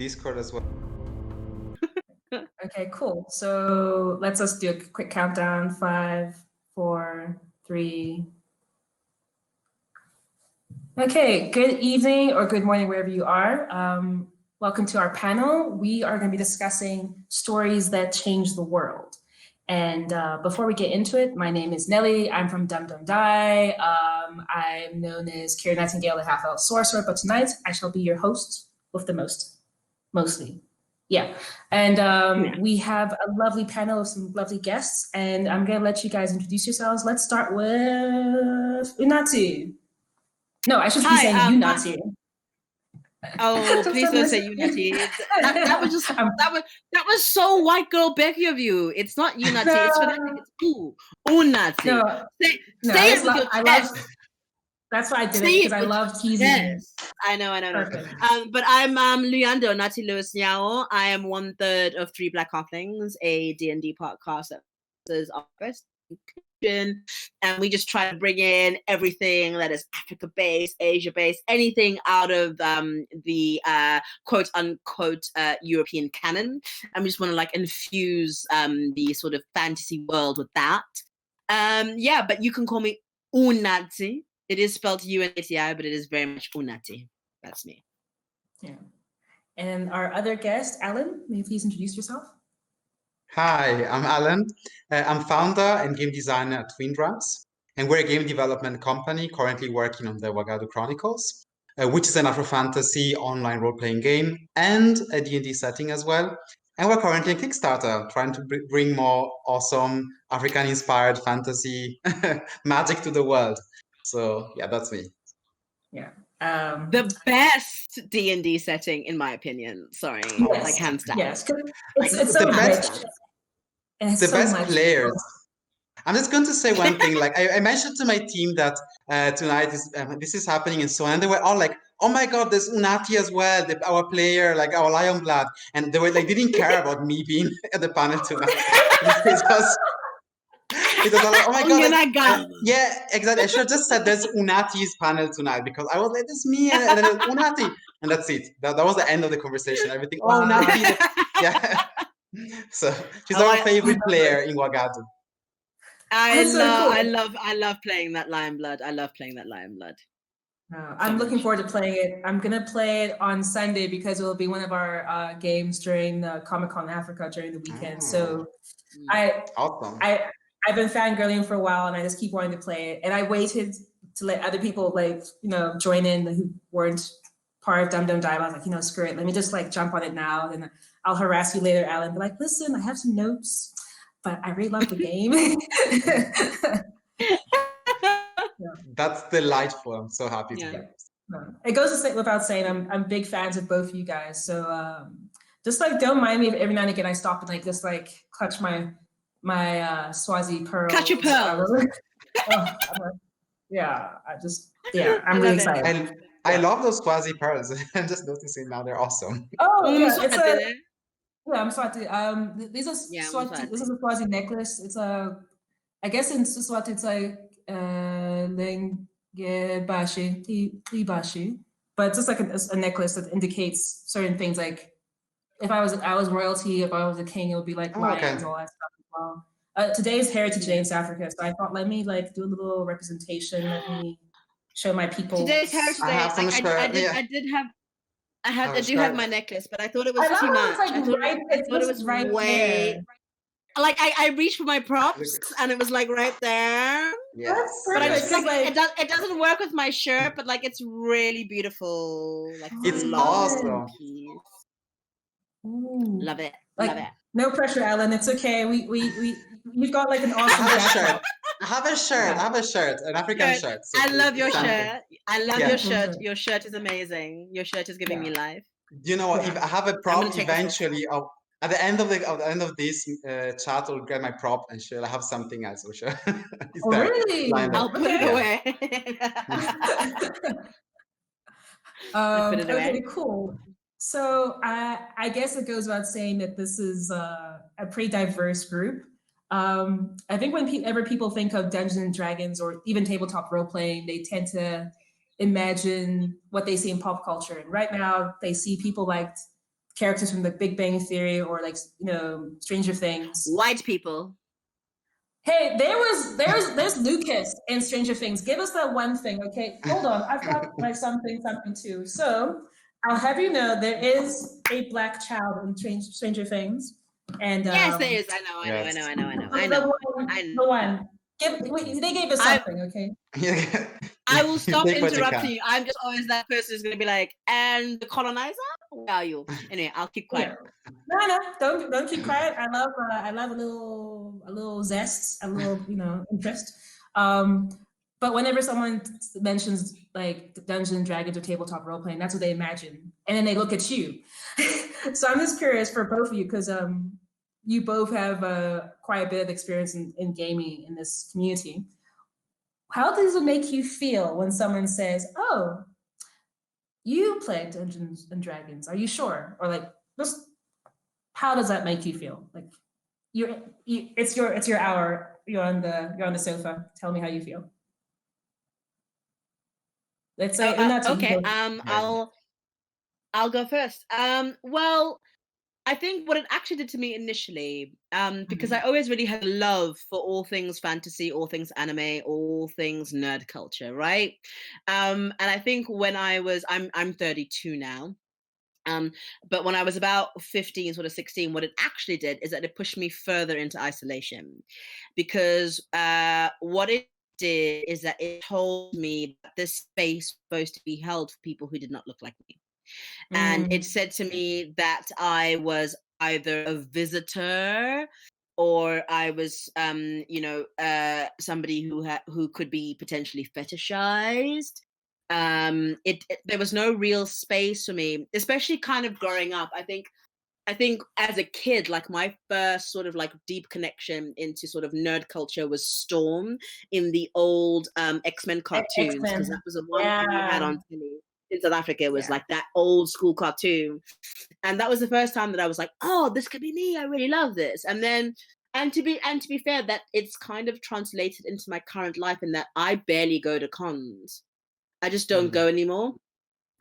Discord as well. Okay, cool. So let's just do a quick countdown. 5, 4, 3. Okay, good evening or good morning, wherever you are. Welcome to our panel. We are going to be discussing stories that change the world. And before we get into it, my name is Nelly. I'm from Dum Dum Die. I'm known as Carrie Nightingale, the half-elf sorcerer, but tonight I shall be your host with the mostly. Yeah, and we have a lovely panel of some lovely guests, and I'm gonna let you guys introduce yourselves. Let's start with Unatu. No, I should be saying Unatu. Oh, please don't say Unati. That was so white girl Becky of you. It's not Unati. It's phonetic. It's Unati. No, say it with your chest. That's why I did it, because I love teasing. Yes, I know. But I'm Luyando Nati Lewis Nyao. I am 1/3 of Three Black Halflings, a D&D podcast that is our best, and we just try to bring in everything that is Africa-based, Asia-based, anything out of the quote-unquote European canon, and we just want to like infuse the sort of fantasy world with that. But you can call me Unati. It is spelled U-N-A-T-I, but it is very much Unati. That's me. Yeah. And our other guest, Alan, may you please introduce yourself? Hi, I'm Alan. I'm founder and game designer at Twin Drums, and we're a game development company currently working on the Wagon Chronicles, which is an Afro-fantasy online role-playing game and a D&D setting as well. And we're currently on Kickstarter, trying to bring more awesome African-inspired fantasy magic to the world. So yeah, that's me. Yeah. The best D&D setting, in my opinion. Sorry, yes, like hands down. Yes, it's so best. The so best players. I'm just going to say one thing. Like I mentioned to my team that tonight this is happening and so on, and they were all like, "Oh my God, there's Unati as well, our player, like our Lion Blood," and they were like, didn't care about me being at the panel tonight. It was like, oh my God. Yeah, exactly. I should have just said there's Unati's panel tonight, because I was like, this me, and then there's Unati. And that's it. That was the end of the conversation. Everything, wow. Unati. Yeah. So she's our favorite player in Wagadu. I love playing that Lion Blood. I love playing that Lion Blood. I'm looking forward to playing it. I'm going to play it on Sunday because it will be one of our games during the Comic-Con Africa during the weekend. So awesome. I've been fangirling for a while, and I just keep wanting to play it. And I waited to let other people join in who weren't part of Dum Dum Die. I was like, screw it. Let me just jump on it now. And I'll harass you later, Alan. Be like, listen, I have some notes, but I really love the game. That's delightful. I'm so happy to hear. It goes without saying, I'm big fans of both of you guys. So just don't mind me if every now and again I stop and just clutch my Swazi pearls. Catch your pearls. I'm really excited. I love those Swazi pearls. I'm just noticing now they're awesome. Oh yeah, I'm Swati. This is a Swazi necklace. It's I guess in Swati it's like Bashi, but it's just a necklace that indicates certain things. Like if I was royalty, if I was a king, it would be like lions and all that stuff as well. Today is Heritage Day in South Africa, so I thought let me do a little representation. Let me show my people. Today's Heritage Day. I do have my necklace, but I thought it was too much. I thought it was right way. There. I reached for my props and it was right there. Yeah, but I just it doesn't work with my shirt, but it's really beautiful. It's awesome. Love it. Love it. No pressure, Alan. It's okay. We've got an awesome shirt. I have a shirt, an African shirt. So I love your shirt. I love your shirt. Your shirt is amazing. Your shirt is giving me life. You know what? If I have a prop, eventually, at the end of this chat, I'll get my prop and shirt. I have something else. So sure. Really? I'll put it away. Okay, cool. So I guess it goes without saying that this is a pretty diverse group. I think whenever people think of Dungeons and Dragons or even tabletop role playing, they tend to imagine what they see in pop culture. And right now, they see people like characters from the Big Bang Theory or like, Stranger Things. White people. Hey, there's Lucas in Stranger Things. Give us that one thing, okay? Hold on, I've got like something too. So I'll have you know there is a Black child in Stranger Things, and yes, there is. I know. The one. They gave us something, okay? I will stop interrupting you. I'm just always that person who's going to be like, and the colonizer? Where are you? Anyway, I'll keep quiet. No, don't keep quiet. I love a little zest, a little interest. But whenever someone mentions like Dungeons and Dragons or tabletop role playing, that's what they imagine, and then they look at you. So I'm just curious for both of you because you both have quite a bit of experience in gaming in this community. How does it make you feel when someone says, "Oh, you play Dungeons and Dragons? Are you sure?" Or like, just how does that make you feel? Like, it's your hour. You're on the sofa. Tell me how you feel. Let's say okay. I'll go first. Well, I think what it actually did to me initially, because I always really had a love for all things fantasy, all things anime, all things nerd culture, right? And I think when I'm 32 now, but when I was about 15, sort of 16, what it actually did is that it pushed me further into isolation, because what it did is that it told me that this space was supposed to be held for people who did not look like me. And it said to me that I was either a visitor or I was, somebody who could be potentially fetishized. There was no real space for me, especially kind of growing up. I think as a kid, like my first sort of like deep connection into sort of nerd culture was Storm in the old X-Men cartoons, because that was the one thing we had on TV in South Africa. It was like that old school cartoon, and that was the first time that I was like, oh, this could be me. I really love this. And then to be fair, that it's kind of translated into my current life in that I barely go to cons. I just don't go anymore.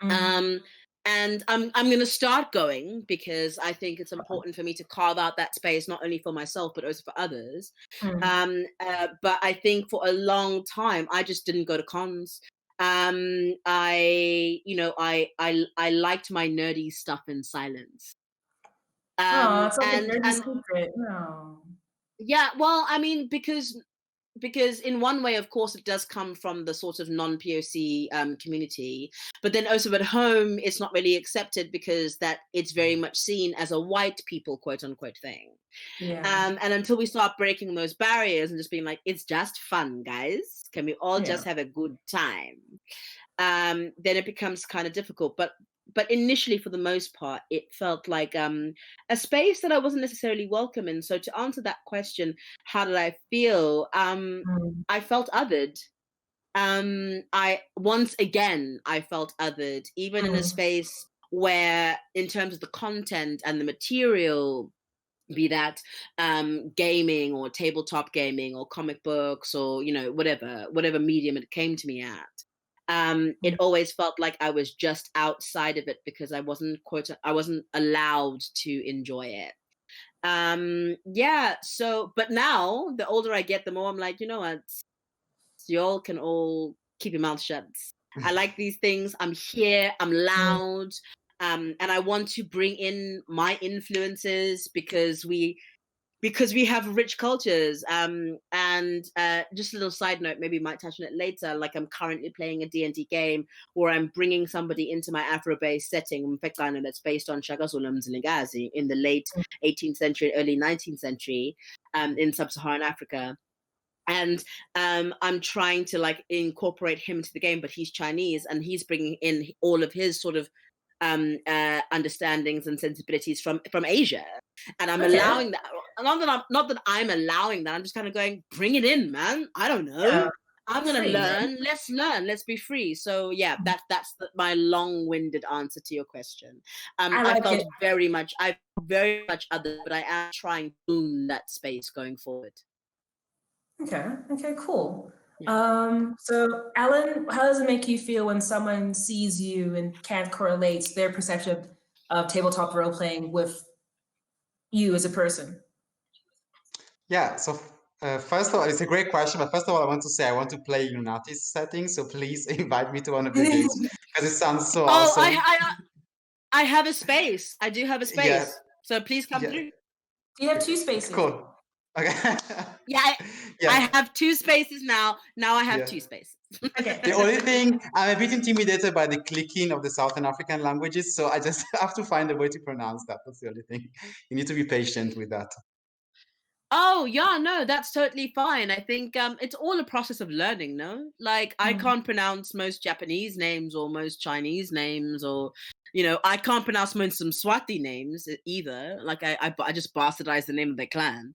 And I'm going to start going, because I think it's important for me to carve out that space, not only for myself, but also for others. But I think for a long time, I just didn't go to cons. I liked my nerdy stuff in silence. It's like a dirty secret. No. Yeah, well, I mean, because in one way, of course, it does come from the sort of non-POC community, but then also at home, it's not really accepted because that it's very much seen as a white people quote unquote thing. And until we start breaking those barriers and just being like, it's just fun, guys. Can we all just have a good time? Then it becomes kind of difficult. But initially, for the most part, it felt like a space that I wasn't necessarily welcome in. So to answer that question, how did I feel? I felt othered. I felt othered, even in a space where, in terms of the content and the material, be that gaming or tabletop gaming or comic books or whatever medium it came to me at. It always felt like I was just outside of it because I wasn't allowed to enjoy it. So, but now the older I get, the more I'm like, you know what, y'all can all keep your mouth shut. I like these things. I'm here. I'm loud. And I want to bring in my influences because we have rich cultures. And just a little side note, maybe we might touch on it later. Like, I'm currently playing a D&D game where I'm bringing somebody into my Afro-based setting, that's based on Shaka Zulu Mzilikazi in the late 18th century, early 19th century, in sub-Saharan Africa. And I'm trying to like incorporate him into the game, but he's Chinese and he's bringing in all of his sort of understandings and sensibilities from Asia. And I'm allowing that. Not that I'm allowing that. I'm just kind of going, bring it in, man. I don't know. Yeah. I'm going to learn. Let's learn. Let's be free. So yeah, that's my long-winded answer to your question. I felt very much other, but I am trying to own that space going forward. Okay, cool. Yeah. So Alan, how does it make you feel when someone sees you and can't correlate their perception of tabletop role playing with you as a person? Yeah, so first of all, it's a great question, but first of all, I want to say I want to play Illuminati's setting, so please invite me to one of your games because it sounds so Oh, awesome. I have a space. I do have a space. Yeah. So please come Yeah. through. Do you have 2 spaces? Cool. Okay. Yeah, Yeah. I have 2 spaces now. Now I have Yeah. 2 spaces. Okay. The only thing, I'm a bit intimidated by the clicking of the Southern African languages, so I just have to find a way to pronounce that. That's the only thing. You need to be patient with that. Oh, yeah, no, that's totally fine. I think it's all a process of learning, no? Like, I can't pronounce most Japanese names or most Chinese names, or, you know, I can't pronounce most some Swati names either. Like, I just bastardized the name of their clan.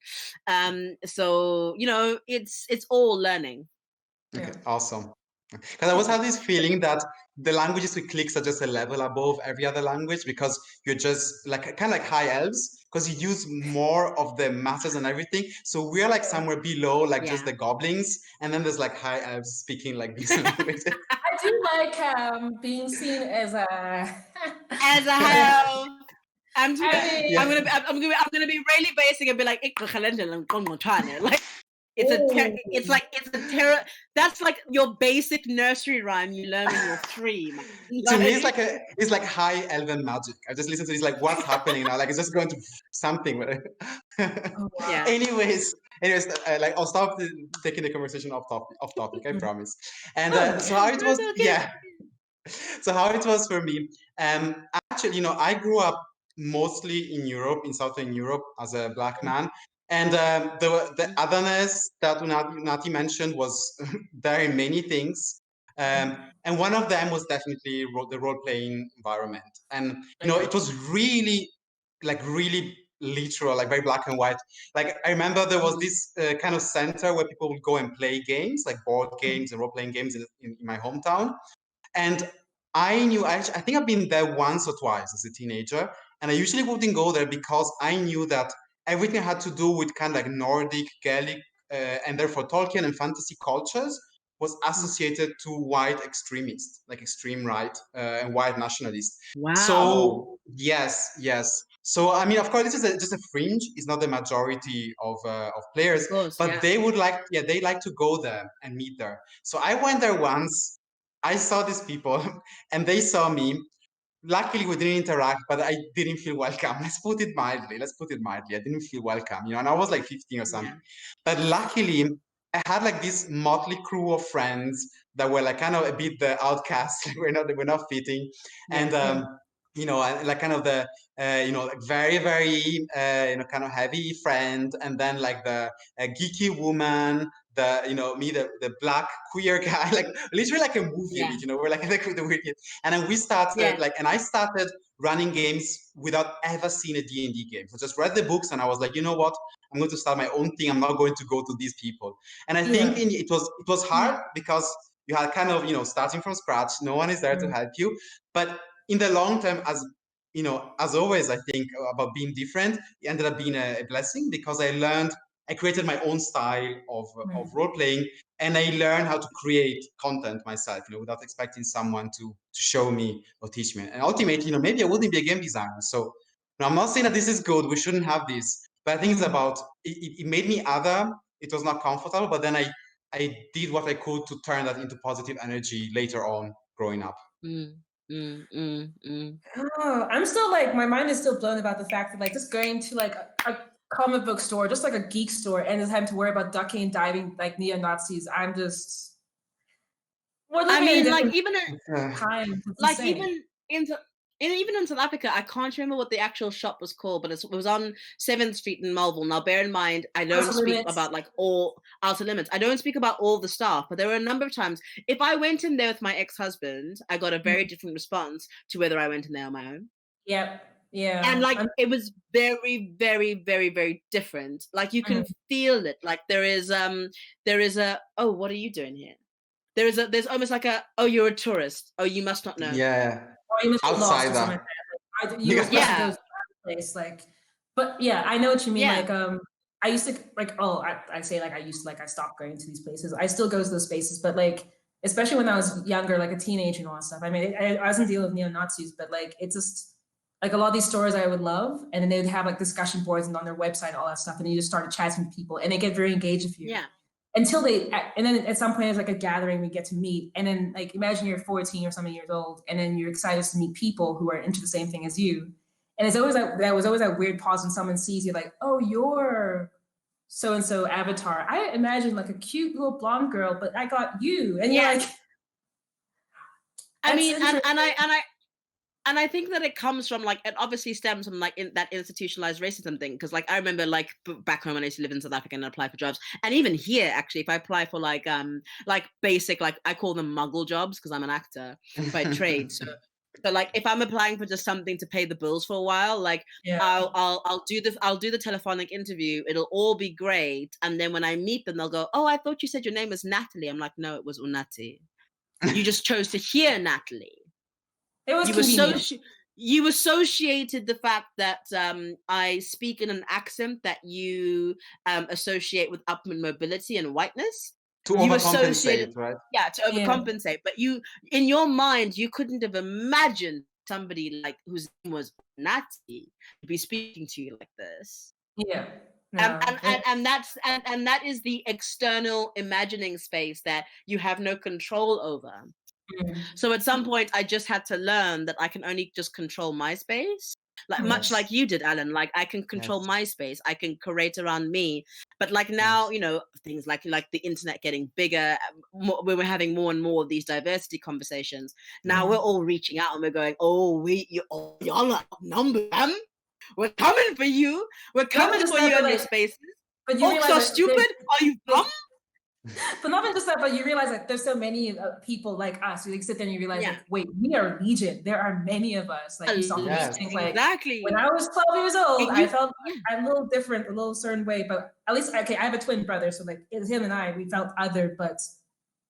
So, you know, it's all learning. Okay, awesome. Because I always have this feeling that the languages with clicks are just a level above every other language because you're just like kind of like high elves because you use more of the masses and everything. So we're like somewhere below, like just the goblins, and then there's like high elves speaking like these languages. I do like being seen as a As a hell. I'm gonna be really basic and be like, like it's a terror. That's like your basic nursery rhyme you learn when you're 3. To me, it's like high elven magic. I just listen to this, like, what's happening now? Like, it's just going to something. Yeah. Anyways, like, I'll stop taking the conversation off topic. I promise. And so how it was, yeah. So how it was for me. Actually, you know, I grew up mostly in Europe, in Southern Europe, as a Black man. And the otherness that Unati mentioned was there in many things. And one of them was definitely the role-playing environment. And, you know, it was really literal, like very black and white. Like, I remember there was this kind of center where people would go and play games, like board games and role-playing games in my hometown. And I knew, I think I've been there once or twice as a teenager, and I usually wouldn't go there because I knew that everything had to do with kind of like Nordic, Gaelic, and therefore Tolkien and fantasy cultures was associated to white extremists, like extreme right and white nationalists. Wow. So yes. So I mean, of course, this is just a fringe. It's not the majority of players, Of course, but they would they like to go there and meet there. So I went there once. I saw these people and they saw me. Luckily, we didn't interact, but I didn't feel welcome. Let's put it mildly. I didn't feel welcome, you know, and I was like 15 or something. But luckily, I had like this motley crew of friends that were like kind of a bit the outcasts. We're not fitting. And, you know, like kind of the, you know, like very, very, you know, kind of heavy friend. And then like the geeky woman, you know, me, the black queer guy, like literally like a movie, you know, we're like the weird kids. And then we started and I started running games without ever seeing a D&D game. So just read the books and I was like, you know what, I'm going to start my own thing. I'm not going to go to these people. And I think it was hard because you had kind of, you know, starting from scratch, no one is there to help you. But in the long term, as you know, as always, I think about being different, it ended up being a blessing because I created my own style of role playing, and I learned how to create content myself, you know, without expecting someone to show me or teach me. And ultimately, you know, maybe I wouldn't be a game designer. So, you know, I'm not saying that this is good. We shouldn't have this, but I think it's about it made me other. It was not comfortable, but then I did what I could to turn that into positive energy later on growing up. Oh, I'm still like, my mind is still blown about the fact that like just going to like a comic book store, just like a geek store, and just having to worry about ducking and diving like neo-Nazis. I'm just, I mean, like even even in South Africa, I can't remember what the actual shop was called, but it was on 7th Street in Melville. Now, bear in mind, I don't speak about like all Outer Limits. I don't speak about all the staff, but there were a number of times. If I went in there with my ex-husband, I got a very different response to whether I went in there on my own. Yep. Yeah. And like it was very, very, very, very different. Like you can feel it. Like there is a, oh, what are you doing here? There's almost like a, oh, you're a tourist. Oh, you must not know. Yeah. Or you must be lost or something like that. You were supposed to go to that place, like, but yeah, I know what you mean. Like, I used to like, I say like I stopped going to these places. I still go to those spaces, but like, especially when I was younger, like a teenager and all that stuff. I mean, I wasn't dealing with neo-Nazis, but like, it's just like a lot of these stores I would love, and then they would have like discussion boards and on their website, all that stuff, and you just started chatting with people, and they get very engaged with you. Yeah. Until and then at some point it's like a gathering we get to meet, and then like imagine you're 14 or something years old, and then you're excited to meet people who are into the same thing as you, and it's always like that was always that weird pause when someone sees you like, oh, you're so and so avatar. I imagine like a cute little blonde girl, but I got you, and you're like. I mean, and I think that it comes from like, it obviously stems from like that institutionalized racism thing. Cause like, I remember like back home when I used to live in South Africa and apply for jobs. And even here, actually, if I apply for like basic, like I call them muggle jobs cause I'm an actor by trade. So like if I'm applying for just something to pay the bills for a while, like I'll do the telephonic interview. It'll all be great. And then when I meet them, they'll go, oh, I thought you said your name was Natalie. I'm like, no, it was Unati. You just chose to hear Natalie. It was you associated the fact that I speak in an accent that you associate with upward mobility and whiteness. To overcompensate, right? Yeah, to overcompensate. But you, in your mind, you couldn't have imagined somebody like whose name was Natty to be speaking to you like this. Yeah. No. And that is the external imagining space that you have no control over. So at some point I just had to learn that I can only just control my space, like much like you did, Alan. Like I can control my space, I can curate around me. But like now, you know, things like the internet getting bigger, we're having more and more of these diversity conversations. Now we're all reaching out and we're going, oh, y'all are outnumbered. We're coming for you. We're coming for you in your spaces. But you so stupid? Are you dumb? But not even just that, but you realize that there's so many people like us. You like sit there and you realize, like, wait, we are legion. There are many of us. Like you saw think like exactly. When I was 12 years old, I felt a little different, a little certain way. But at least, okay, I have a twin brother, so like it's him and I, we felt other. But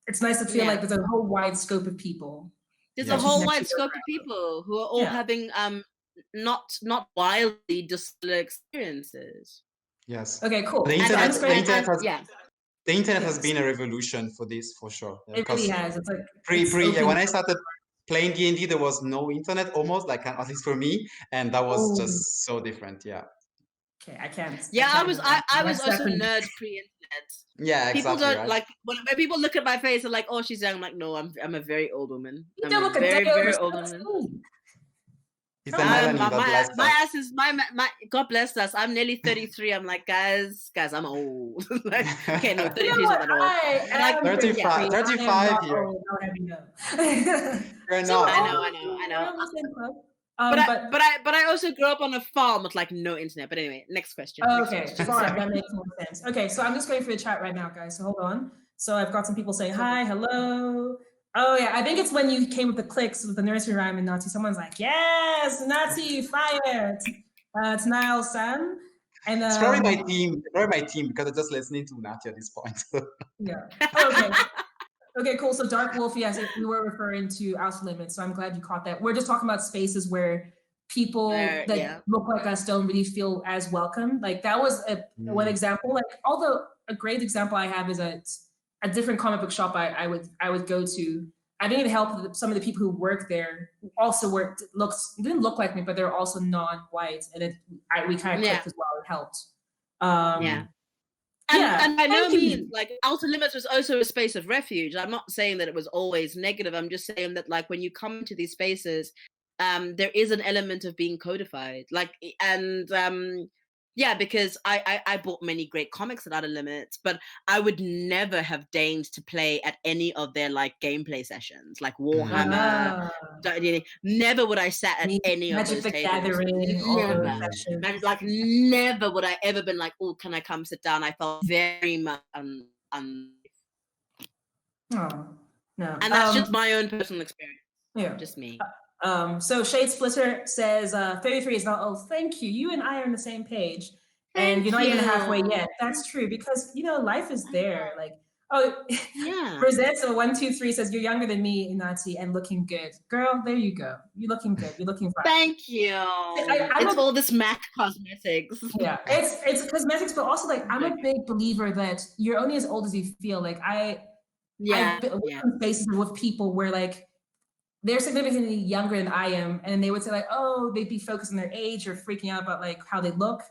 it's nice to feel like there's a whole wide scope of people. There's a whole wide scope of people who are all having not wildly dissimilar experiences. Yes. Okay. Cool. The internet has been a revolution for this, for sure. It really has. It's like when I started playing D&D, there was no internet, almost, like at least for me, and that was just so different. Yeah. Okay, I can't. Yeah, I was also nerd pre-internet. Yeah, exactly. People don't like when people look at my face and like, oh, she's young. I'm like, no, I'm a very old woman. You don't look very old woman. My ass is my God bless us. I'm nearly 33. I'm like, guys, I'm old. Like, okay, no, 33 is not that old. Like 35 here. You're not. I know. But I also grew up on a farm with like no internet. But anyway, next question. Okay, sorry, that makes more sense. Okay, so I'm just going for the chat right now, guys. So hold on. So I've got some people saying hi, hello. Oh yeah, I think it's when you came with the clicks with the nursery rhyme and Nazi. Someone's like, yes, Nazi, fire! It's Niall Sam. And it's probably my team. Because I'm just listening to Nazi at this point. Yeah. Oh, okay. Okay, cool. So Dark Wolf, yes, we were referring to Outer Limits. So I'm glad you caught that. We're just talking about spaces where people that look like us don't really feel as welcome. Like that was one example. Like although a great example I have is a different comic book shop I would go to. I think it helped that some of the people who worked there also didn't look like me, but they're also non-white, and we kind of clicked as well. It helped. And by no means, like Outer Limits was also a space of refuge. I'm not saying that it was always negative. I'm just saying that like when you come into these spaces, there is an element of being codified. Like because I bought many great comics at Outer Limits, but I would never have deigned to play at any of their like gameplay sessions, like Warhammer. Never would I sat at any of those tables. Gathering, never. Like never would I ever been like, oh, can I come sit down? I felt very much no. And that's just my own personal experience. Yeah, just me. So Shade Splitter says 33 is not old. Thank you. You and I are on the same page. And you're not even halfway yet. That's true because life is there. Like, Rosetta 123 says you're younger than me, Nazi, and looking good. Girl, there you go. You're looking good. You're looking fine. Thank you. It's all this MAC cosmetics. Yeah, it's cosmetics, but also like I'm a big believer that you're only as old as you feel. Like I've been in spaces with people where like they're significantly younger than I am, and they would say like, oh, they'd be focused on their age or freaking out about like how they look.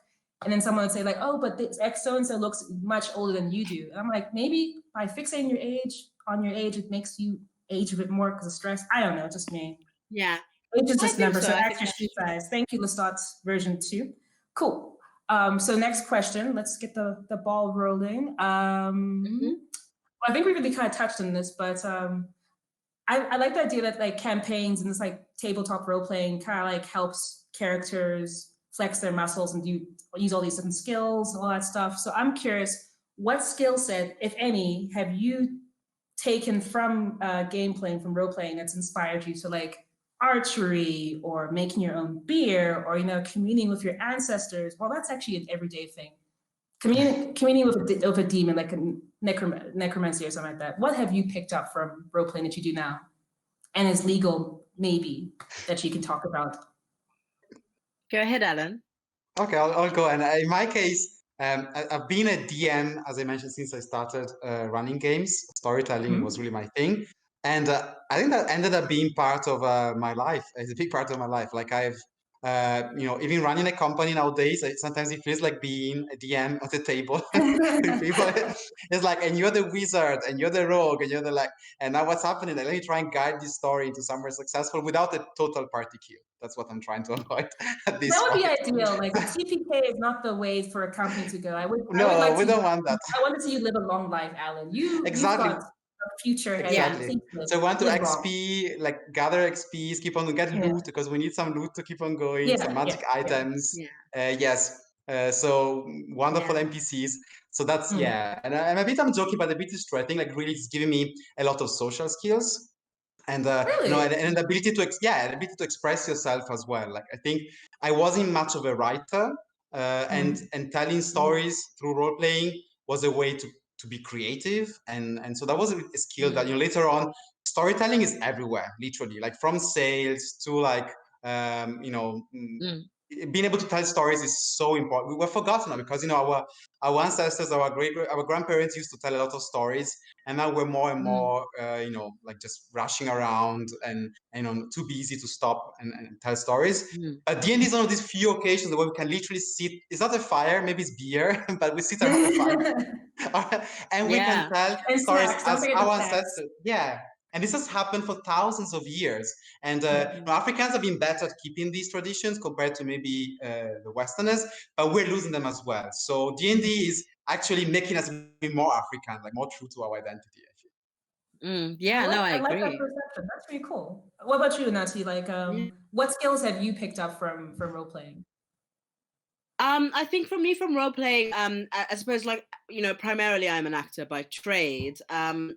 And then someone would say like, oh, but this X so-and-so looks much older than you do. And I'm like, maybe by fixating your age on your age, it makes you age a bit more because of stress. I don't know, just me. Yeah. Age is just a number, so ask your shoe size. Thank you, Lestat's version 2. Cool. So next question, let's get the ball rolling. Well, I think we really kind of touched on this, but I like the idea that like campaigns and this like tabletop role playing kind of like helps characters flex their muscles and use all these different skills and all that stuff. So I'm curious, what skill set, if any, have you taken from game playing, from role playing, that's inspired you to like archery or making your own beer or, you know, communing with your ancestors? Well, that's actually an everyday thing. Communing with a demon, like a necromancy or something like that. What have you picked up from role playing that you do now, and is legal, maybe, that you can talk about? Go ahead, Alan. Okay, I'll go. And in my case, I've been a DM, as I mentioned, since I started running games. Storytelling was really my thing. And I think that ended up being part of my life. It's a big part of my life. Like I've, you know, even running a company nowadays, sometimes it feels like being a DM at the table. People, it's like, and you're the wizard, and you're the rogue, and you're the like, and now what's happening? Let me try and guide this story into somewhere successful without a total party kill. That's what I'm trying to avoid at this point. That would point. be ideal. Like TPK is not the way for a company to go. We don't want that. I want to see you live a long life, Alan. Exactly. You've got a future ahead. Exactly. So I want to XP, like gather XPs, keep on get loot because we need some loot to keep on going. Some magic items. Yes. So wonderful NPCs. So that's and I'm joking, but a bit is true. I think like really it's giving me a lot of social skills. And really? you know, and the ability to express yourself as well. Like I think I wasn't much of a writer, and telling stories through role playing was a way to be creative, and so that was a skill that, you know, later on storytelling is everywhere, literally, like from sales to like you know. Being able to tell stories is so important. We were forgotten now because, you know, our ancestors, our grandparents used to tell a lot of stories, and now we're more and more, you know, like just rushing around and you know, too busy to stop and tell stories. But D&D is one of these few occasions where we can literally sit. It's not a fire, maybe it's beer, but we sit around the fire, and we can tell stories as our ancestors. Yeah. And this has happened for thousands of years. And you know, Africans have been better at keeping these traditions compared to maybe the Westerners, but we're losing them as well. So D&D is actually making us be more African, like more true to our identity, I feel. Yeah, I agree. Like that perception. That's pretty cool. What about you, Nati? Like, what skills have you picked up from role playing? I think for me, from role playing, I suppose, like, you know, primarily I'm an actor by trade, and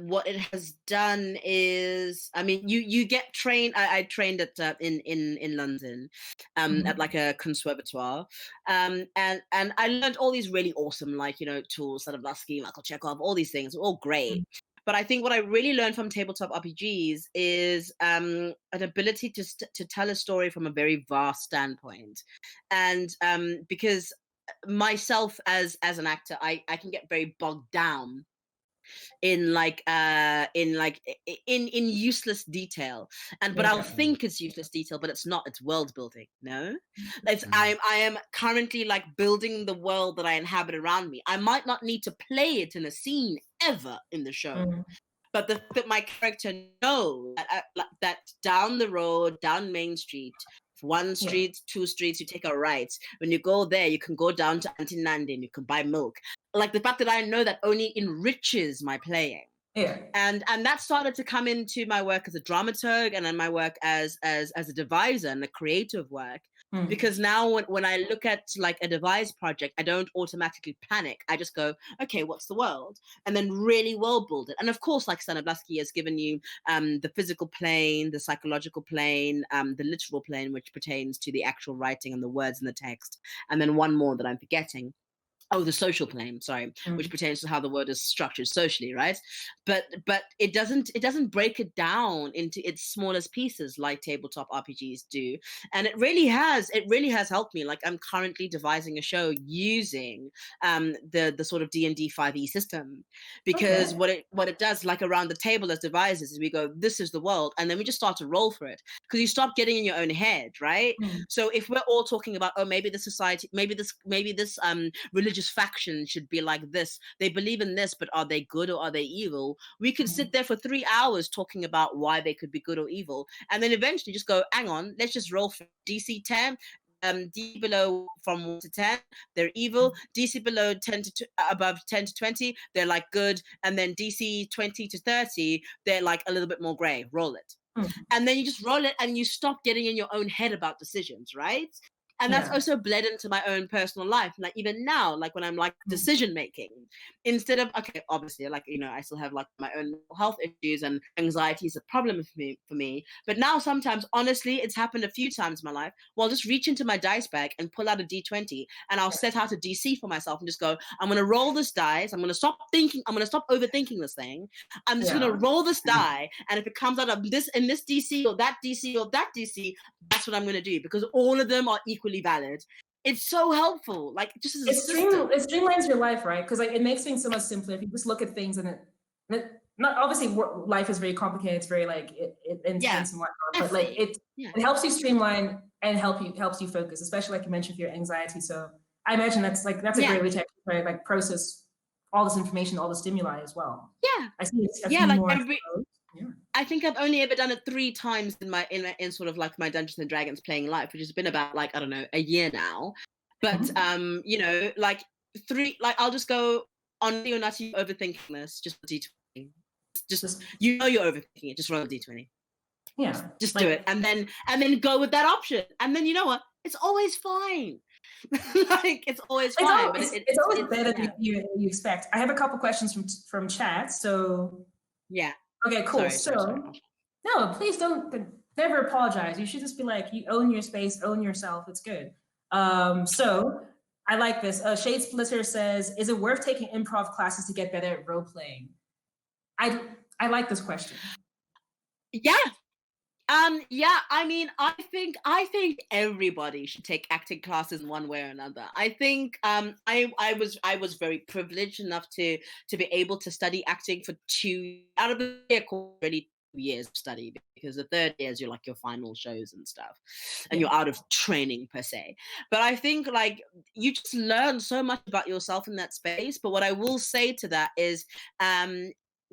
what it has done is, I mean, you get trained. I trained at in London, at like a conservatoire, and I learned all these really awesome, like, you know, tools, Stanislavski, Michael Chekhov, all these things, all great. But I think what I really learned from tabletop RPGs is an ability to tell a story from a very vast standpoint. And because myself as an actor, I can get very bogged down in useless detail, but I'll think it's useless detail, but it's not. It's world building. No, it's I am currently like building the world that I inhabit around me. I might not need to play it in a scene ever in the show, but that my character knows that down the road, down Main Street, one street, two streets, you take a right. When you go there, you can go down to Auntie Nandi and you can buy milk. Like the fact that I know that only enriches my playing. And that started to come into my work as a dramaturg and in my work as a deviser and a creative work. Because now when I look at like a devised project, I don't automatically panic. I just go, okay, what's the world? And then really well build it. And of course, like Stanislavski has given you the physical plane, the psychological plane, the literal plane, which pertains to the actual writing and the words in the text. And then one more that I'm forgetting. Oh, the social claim, sorry, which pertains to how the world is structured socially, right? But it doesn't break it down into its smallest pieces like tabletop RPGs do. And it really has helped me. Like I'm currently devising a show using the sort of D&D 5e system, because what it does, like around the table as devices, is we go, this is the world, and then we just start to roll for it, because you stop getting in your own head, right? So if we're all talking about, oh, maybe the society, maybe this religious faction should be like this, they believe in this, but are they good or are they evil? We could sit there for 3 hours talking about why they could be good or evil, and then eventually just go, hang on, let's just roll for DC 10. DC below from 1 to 10, they're evil. DC below 10 to above 10 to 20, they're like good. And then DC 20 to 30, they're like a little bit more gray. Roll it. And then you just roll it, and you stop getting in your own head about decisions, right? And that's also bled into my own personal life. Like even now, like when I'm like decision making, instead of, okay, obviously, like, you know, I still have like my own health issues, and anxiety is a problem for me. But now sometimes, honestly, it's happened a few times in my life. Well, I'll just reach into my dice bag and pull out a D20, and I'll set out a DC for myself and just go, I'm going to roll this dice. I'm going to stop thinking. I'm going to stop overthinking this thing. I'm just going to roll this die. And if it comes out of this and this DC or that DC or that DC, that's what I'm going to do, because all of them are equally valid. It's so helpful. Like just as it streamlines your life, right? Because like it makes things so much simpler if you just look at things, and it not obviously life is very complicated. It's very like it intense and whatnot, but like it helps you streamline and helps you focus, especially like you mentioned with your anxiety. So I imagine that's a great way to actually like process all this information, all the stimuli as well. Yeah, I see. I think I've only ever done it 3 times in sort of like my Dungeons and Dragons playing life, which has been about like, I don't know, a year now. But you know, like 3, like I'll just go on the nutty overthinking this, just D20. Just you know you're overthinking it, just roll a D20. Yeah. Just do it. And then go with that option. And then you know what? It's always fine. Like it's always fine. It's always better than you expect. I have a couple questions from chat. So yeah. Okay, cool. Sorry. No, please don't never apologize. You should just be like, you own your space, own yourself. It's good. So I like this. Shade Splitter says, is it worth taking improv classes to get better at role playing? I like this question. Yeah. I mean, I think everybody should take acting classes in one way or another. I think I was very privileged enough to be able to study acting for 2 out of the year, already 2 years of study, because the third year is your final shows and stuff, and you're out of training per se. But I think like you just learn so much about yourself in that space. But what I will say to that is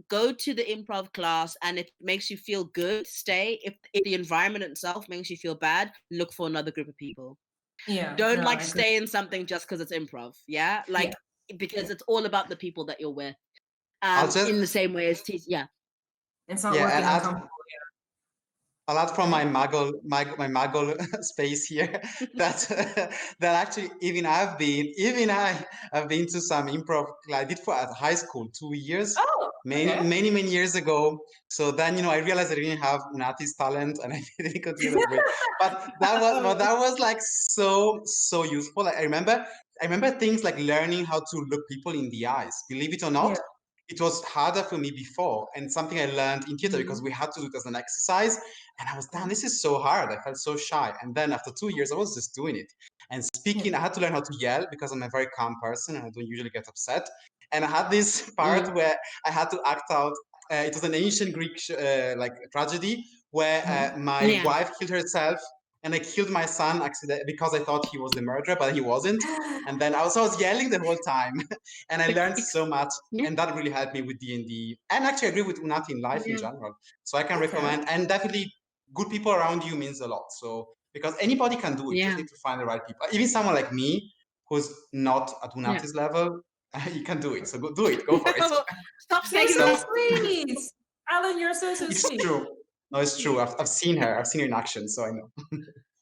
go to the improv class, and if it makes you feel good, stay. If the environment itself makes you feel bad, look for another group of people. Don't stay in something just because it's improv. Because it's all about the people that you're with. In the same way as it's not working uncomfortable. I'll add from my Muggle space here that actually even I have been to some improv. I did at high school 2 years, many years ago. So then I realized I didn't have Nati's talent, and I didn't continue with it. But that was like so useful. Like, I remember things like learning how to look people in the eyes. Believe it or not. Yeah. It was harder for me before, and something I learned in theater because we had to do it as an exercise. And I was, damn, this is so hard. I felt so shy. And then after 2 years, I was just doing it. And speaking, I had to learn how to yell because I'm a very calm person and I don't usually get upset. And I had this part where I had to act out. It was an ancient Greek tragedy where my wife killed herself. And I killed my son accidentally because I thought he was the murderer, but he wasn't. And then I was yelling the whole time. And I learned so much. And that really helped me with D&D. And actually, I agree with Unati in life in general. So I can recommend. And definitely, good people around you means a lot. So because anybody can do it. You just need to find the right people. Even someone like me, who's not at Unati's level, you can do it. So go do it. Go for it. Stop saying so sweet. Alan, you're so sweet. It's true. No, it's true. I've seen her. I've seen her in action, so I know.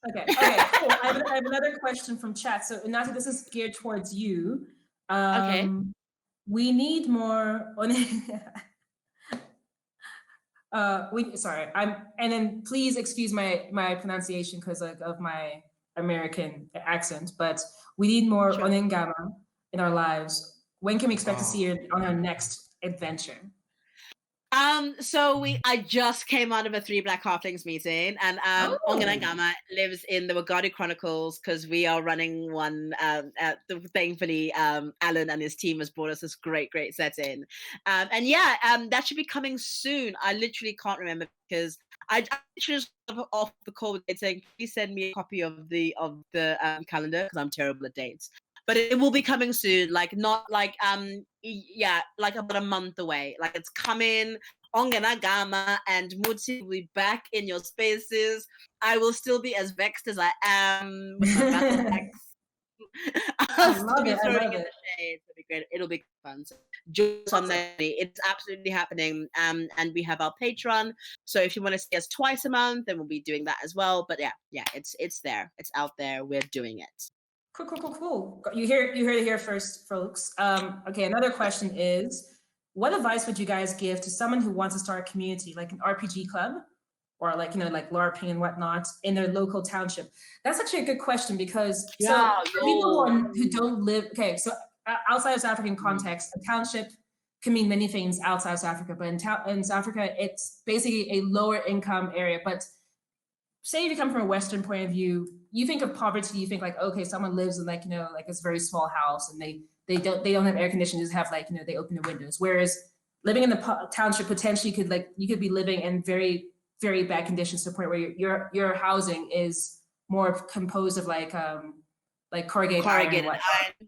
Okay, cool. I have another question from chat. So, Unati, this is geared towards you. Okay. We need more on. And then please excuse my pronunciation because of my American accent. But we need more onengama in our lives. When can we expect to see you on our next adventure? I just came out of a 3 Black Halflings meeting, and Ongana Gama lives in the Wagon Chronicles because we are running one. Thankfully, Alan and his team has brought us this great setting, that should be coming soon. I literally can't remember because I just off the call with it saying, please send me a copy of the calendar because I'm terrible at dates. But it will be coming soon, like about a month away. Like it's coming. Ongana Gama and Muti will be back in your spaces. I will still be as vexed as I am with my battle axe. I love it. It'll be great. It'll be fun. So just on there, it's absolutely happening. And we have our Patreon. So if you want to see us twice a month, then we'll be doing that as well. But yeah, it's there. It's out there. We're doing it. Cool. You heard it here first, folks. Okay, another question is, what advice would you guys give to someone who wants to start a community, like an RPG club, or like LARPing and whatnot, in their local township? That's actually a good question because people who don't live, outside of South African context, a township can mean many things outside of South Africa, but in South Africa, it's basically a lower income area. But say if you come from a Western point of view, you think of poverty, you think like, okay, someone lives in like this very small house and they don't have air conditioning, just have they open the windows. Whereas living in the township, potentially you could be living in very, very bad conditions to the point where your housing is more composed of like corrugated iron.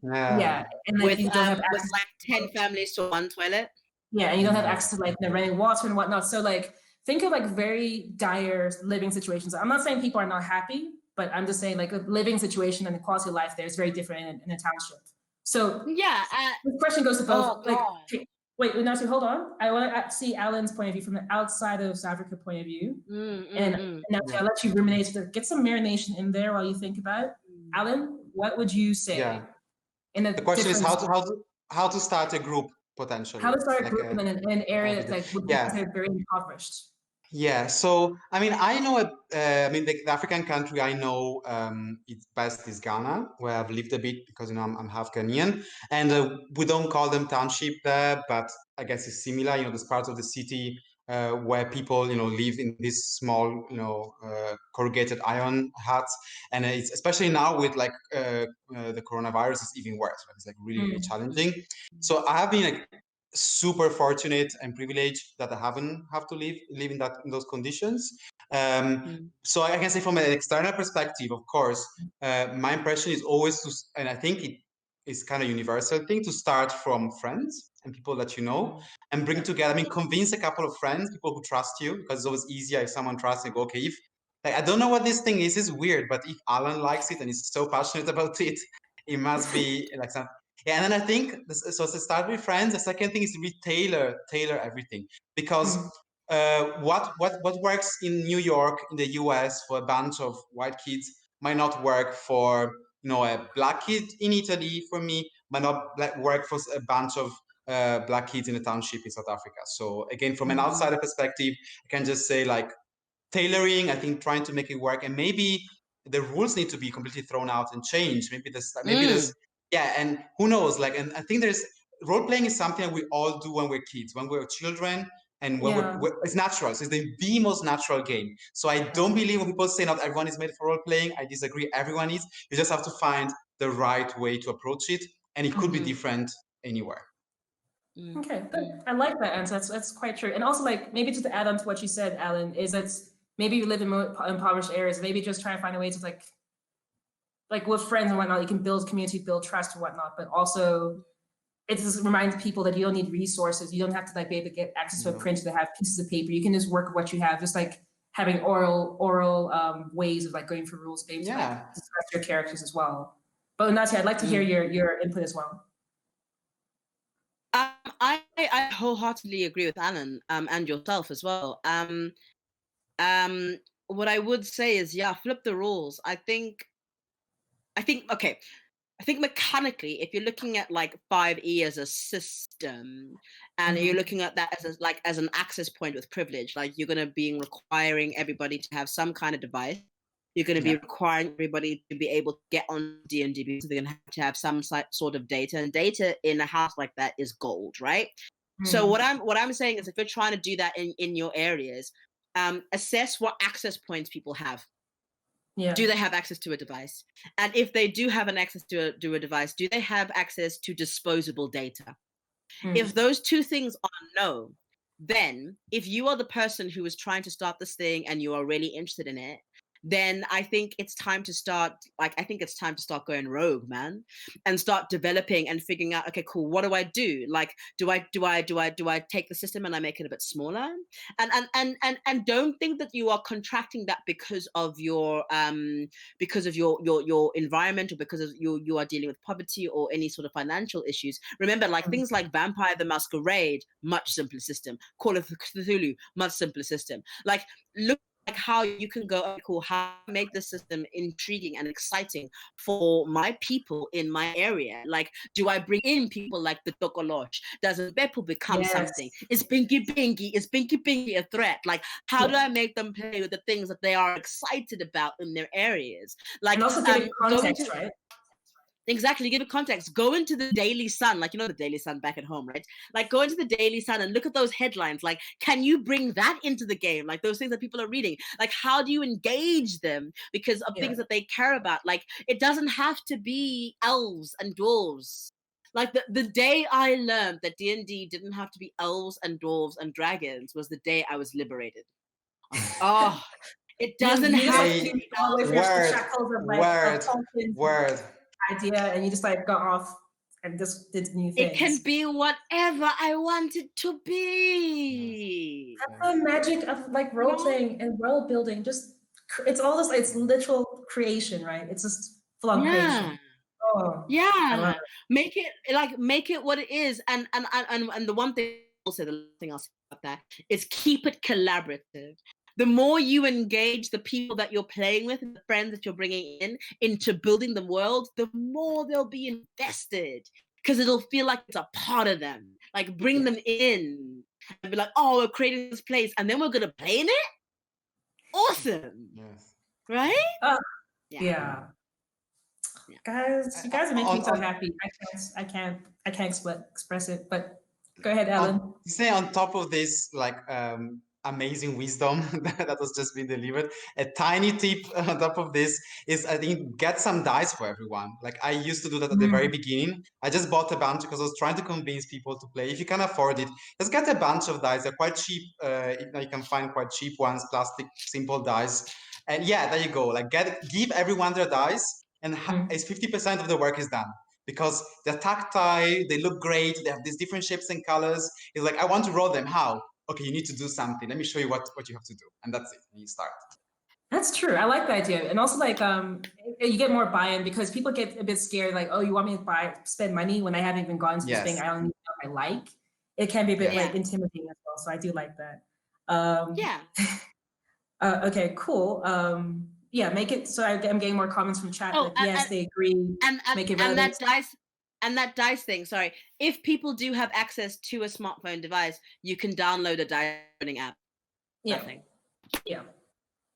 Yeah. And like you don't have access with like 10 families to one toilet. Yeah, and you don't have access to like running water and whatnot. So like think of like very dire living situations. I'm not saying people are not happy, but I'm just saying like a living situation and the quality of life there is very different in a township. So the question goes to both. Wait, Nasi, hold on. I want to see Alan's point of view from the outside of South Africa point of view. And I'll let you ruminate to get some marination in there while you think about it. Alan, what would you say? Yeah. The question is how to start a group potentially. How to start a group in an area that would be considered very impoverished. Yeah, so I mean, I know the African country I know it's best is Ghana, where I've lived a bit because I'm half Ghanaian, and we don't call them township there, but I guess it's similar. There's parts of the city where people live in these small corrugated iron huts, and it's especially now with like the coronavirus, it's even worse. Right? It's like really challenging. So I have been super fortunate and privileged that I haven't have to live in those conditions. So I can say from an external perspective, of course, my impression is always and I think it is kind of universal thing, to start from friends and people that you know and bring together. I mean, convince a couple of friends, people who trust you, because it's always easier if someone trusts you. Go, okay, if I don't know what this thing is, it's weird, but if Alan likes it and is so passionate about it, it must be like something. Yeah, and then I think so to start with friends. The second thing is to tailor everything, because what works in New York, in the US for a bunch of white kids might not work for a black kid in Italy. For me, might not work for a bunch of black kids in a township in South Africa. So again, from an outsider perspective, I can just say like tailoring. I think trying to make it work, and maybe the rules need to be completely thrown out and changed. Maybe there's and who knows? Like, and I think there's role playing is something we all do when we're kids, when we're children, and when it's natural. So it's the most natural game. So I don't believe when people say not everyone is made for role playing. I disagree. Everyone is. You just have to find the right way to approach it, and it could be different anywhere. Okay, I like that answer. That's quite true. And also, like, maybe just to add on to what you said, Alan, is that maybe you live in impoverished areas. Maybe just try and find a way to like with friends and whatnot, you can build community, build trust and whatnot, but also it just reminds people that you don't need resources. You don't have to like be able to get access to a printer to have pieces of paper. You can just work with what you have, just like having oral ways of like going through rules, being able to like discuss your characters as well. But Nati, I'd like to hear your input as well. I wholeheartedly agree with Alan and yourself as well. What I would say is, flip the rules. I think mechanically, if you're looking at like 5E as a system, and you're looking at that as an access point with privilege, like you're going to be requiring everybody to have some kind of device. you're going to be requiring everybody to be able to get on D&D because they're going to have some sort of data, and data in a house like that is gold, right? So what I'm saying is, if you're trying to do that in your areas, assess what access points people have. Yeah. Do they have access to a device? And if they do have an access to a device, do they have access to disposable data? If those two things are no, then if you are the person who is trying to start this thing and you are really interested in it, then I think it's time to start going rogue, man, and start developing and figuring out, okay, cool, what do I do? Like, do I take the system and I make it a bit smaller? And don't think that you are contracting that because of your environment, or because of you are dealing with poverty or any sort of financial issues. Remember, like things like Vampire the Masquerade, much simpler system. Call of Cthulhu, much simpler system. Like, look like how you can go, okay, cool, how to make the system intriguing and exciting for my people in my area. Like, do I bring in people like the Tokolosh? Does a Beppo become something? Is Binky Binky a threat? Like, how do I make them play with the things that they are excited about in their areas? Like, and also give it context, right? Exactly, give it context. Go into the Daily Sun, like, you know, the Daily Sun back at home, right? Like, go into the Daily Sun and look at those headlines. Like, can you bring that into the game? Like, those things that people are reading. Like, how do you engage them because of things that they care about? Like, it doesn't have to be elves and dwarves. Like, the day I learned that D&D didn't have to be elves and dwarves and dragons was the day I was liberated. Oh, it doesn't have to be elves. Word. Idea, and you just like got off and just did new things. It can be whatever I want it to be. That's the magic of like role playing and world building. Just it's all this. It's literal creation, right? It's just full on creation. Oh, yeah. Make it what it is. And the one thing also, the thing I'll say about that is keep it collaborative. The more you engage the people that you're playing with and the friends that you're bringing in into building the world, the more they'll be invested, because it'll feel like it's a part of them. Like, bring them in and be like, oh, we're creating this place and then we're going to play in it? Awesome. Yes. Right? Yeah. Guys, you guys are making me so happy. I can't express it, but go ahead, Alan. Say on top of this, like, amazing wisdom that was just being delivered. A tiny tip on top of this is, I think, get some dice for everyone. Like, I used to do that at the very beginning. I just bought a bunch because I was trying to convince people to play. If you can afford it, just get a bunch of dice. They're quite cheap. You can find quite cheap ones, plastic, simple dice. And yeah, there you go. Like, give everyone their dice, and it's 50% of the work is done. Because they're tactile, they look great, they have these different shapes and colors. It's like, I want to roll them. How? Okay, you need to do something. Let me show you what you have to do. And that's it. And you start. That's true. I like the idea. And also, like, you get more buy-in because people get a bit scared, like, oh, you want me to spend money when I haven't even gone to this thing I don't even know I like. It can be a bit like intimidating as well. So I do like that. Okay, cool. Make it so I'm getting more comments from chat. Yes, they agree. Make it relevant. And that dice thing, sorry. If people do have access to a smartphone device, you can download a dice running app. Yeah.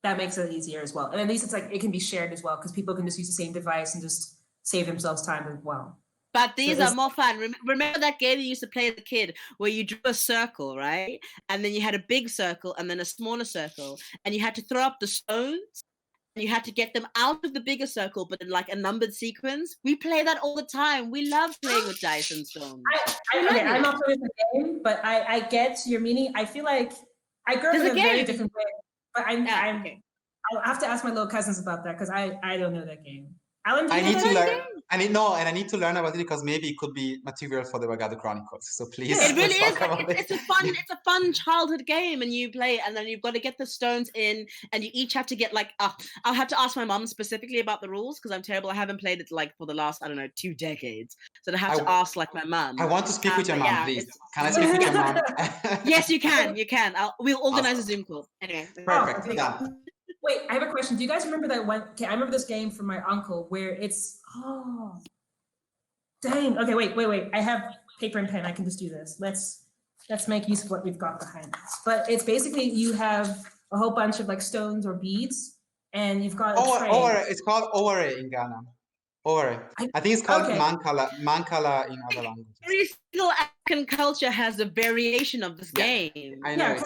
That makes it easier as well. And at least it's like, it can be shared as well because people can just use the same device and just save themselves time as well. But these are more fun. Remember that game you used to play as a kid where you drew a circle, right? And then you had a big circle and then a smaller circle. And you had to throw up the stones. You had to get them out of the bigger circle, but in like a numbered sequence. We play that all the time. We love playing with dice and stones. I'm not familiar with the game, but I get your meaning. I feel like I grew up in a very different way. But I'll have to ask my little cousins about that because I don't know that game. Alan, I need to learn. I need to learn about it because maybe it could be material for the Wagon Chronicles. So please, it really is. It's a fun childhood game, and you play, and then you've got to get the stones in, and you each have to get like. I'll have to ask my mom specifically about the rules because I'm terrible. I haven't played it like for the last 2 decades, so I have to ask like my mom. I want to speak with your mom, please. Can I speak with your mom? Yes, you can. You can. We'll organize a Zoom call. Anyway, perfect. Done. Wait, I have a question. Do you guys remember that one? Okay, I remember this game from my uncle where it's, dang. Okay, wait. I have paper and pen. I can just do this. Let's make use of what we've got behind us. But it's basically you have a whole bunch of like stones or beads, and you've got a tray. It's called Ore in Ghana. Ore. I think it's called Mankala in other languages. Every single African culture has a variation of this game. I know.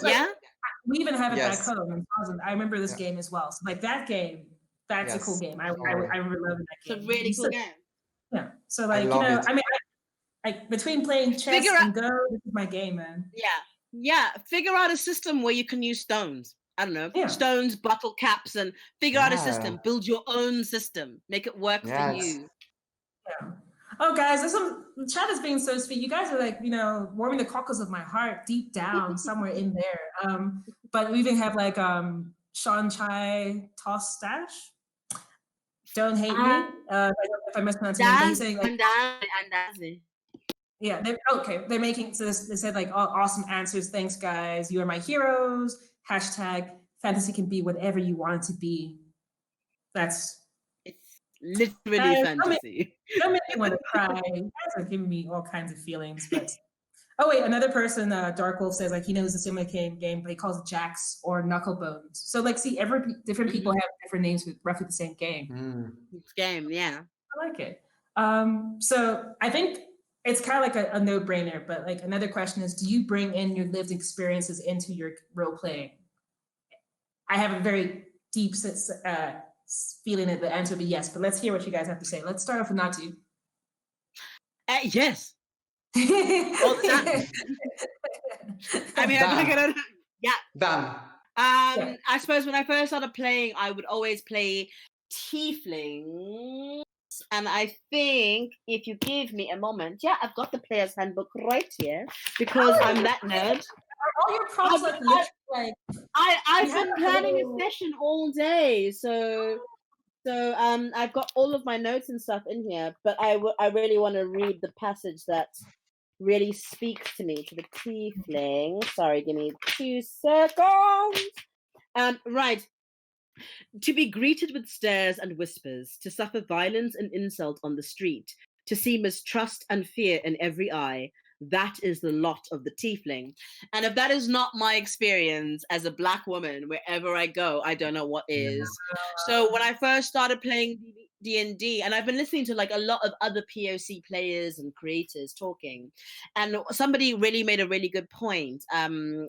We even have it back home in Scotland. I remember this game as well. So like that game, that's a cool game. I remember loving that game. It's a really cool game. Yeah. So like, I mean, like between playing chess and Go, this is my game, man. Yeah. Figure out a system where you can use stones. I don't know, stones, bottle caps, and figure out a system. Build your own system. Make it work for you. Yeah. Oh, guys, the chat is being so sweet. You guys are like, warming the cockles of my heart deep down somewhere in there. But we even have like Sean Chai Toss Stash. Don't hate me if I mispronounce your name. He's saying like, yeah, they're making, so they said like, awesome answers. Thanks, guys. You are my heroes. # fantasy can be whatever you want it to be. It's literally fantasy. Don't make me want to cry. You guys are giving me all kinds of feelings. But wait, another person, Dark Wolf, says like he knows a similar game, but he calls it Jacks or Knucklebones. So like, see, different people have different names with roughly the same game. Game, yeah. I like it. So I think it's kind of like a no-brainer, but like another question is, do you bring in your lived experiences into your role playing? I have a very deep feeling that the answer would be yes, but let's hear what you guys have to say. Let's start off with Natu. Yes. All the time. I mean, I'm gonna Done. I suppose when I first started playing, I would always play tieflings. And I think if you give me a moment, I've got the player's handbook right here because I'm that nerd. All your props I've been planning a session all day, so I've got all of my notes and stuff in here. But I really want to read the passage that really speaks to me, to the tiefling. Sorry, give me 2 seconds. Right. To be greeted with stares and whispers, to suffer violence and insult on the street, to see mistrust and fear in every eye, that is the lot of the tiefling. And if that is not my experience as a Black woman, wherever I go, I don't know what is. So when I first started playing D&D, and I've been listening to like a lot of other POC players and creators talking, and somebody really made a really good point. And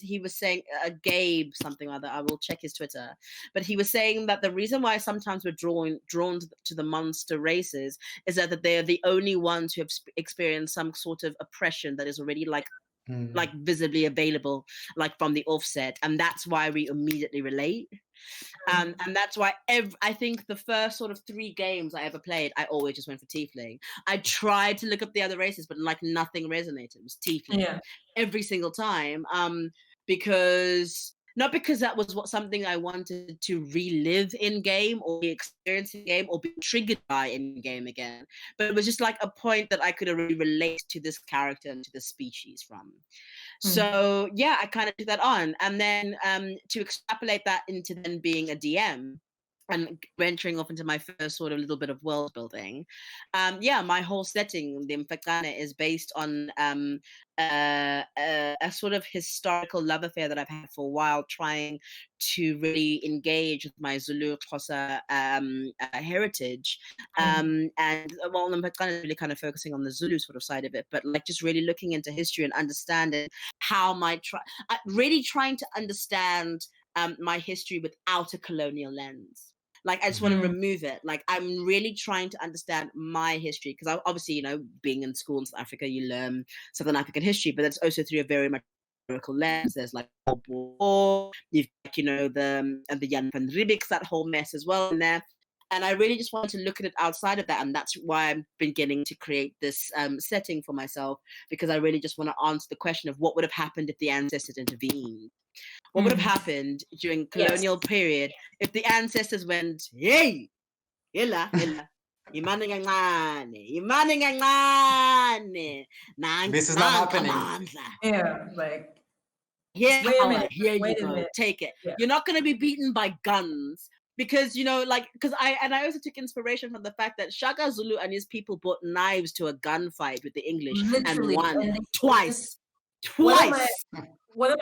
he was saying, Gabe something or other, I will check his Twitter, but he was saying that the reason why sometimes we're drawn to the monster races is that they're the only ones who have experienced some sort of oppression that is already like visibly available, like from the offset, and that's why we immediately relate. And that's why I think the first sort of 3 games I ever played, I always just went for tiefling. I tried to look up the other races, but like nothing resonated. It was tiefling every single time. Not because that was something I wanted to relive in game or be experiencing in game or be triggered by in game again, but it was just like a point that I could really relate to this character and to the species from. So I kind of took that on, and then to extrapolate that into then being a DM and venturing off into my first sort of little bit of world building, my whole setting, the Mfekane, is based on a sort of historical love affair that I've had for a while, trying to really engage with my Zulu Xhosa heritage. And well, the Mfekane is really kind of focusing on the Zulu sort of side of it, but like just really looking into history and understanding how really trying to understand my history without a colonial lens. Like, I just want to remove it. Like, I'm really trying to understand my history, because obviously, being in school in South Africa, you learn Southern African history, but that's also through a very much historical lens. There's like World War, you've the Jan van Riebeeck's, that whole mess as well in there. And I really just wanted to look at it outside of that, and that's why I've been beginning to create this setting for myself, because I really just want to answer the question of what would have happened if the ancestors intervened. What would have happened during colonial period if the ancestors went, hey, yilla, imani ngangane, this is not happening. Like, here you go, take it. You're not going to be beaten by guns. Because, because I also took inspiration from the fact that Shaka Zulu and his people brought knives to a gunfight with the English and won twice.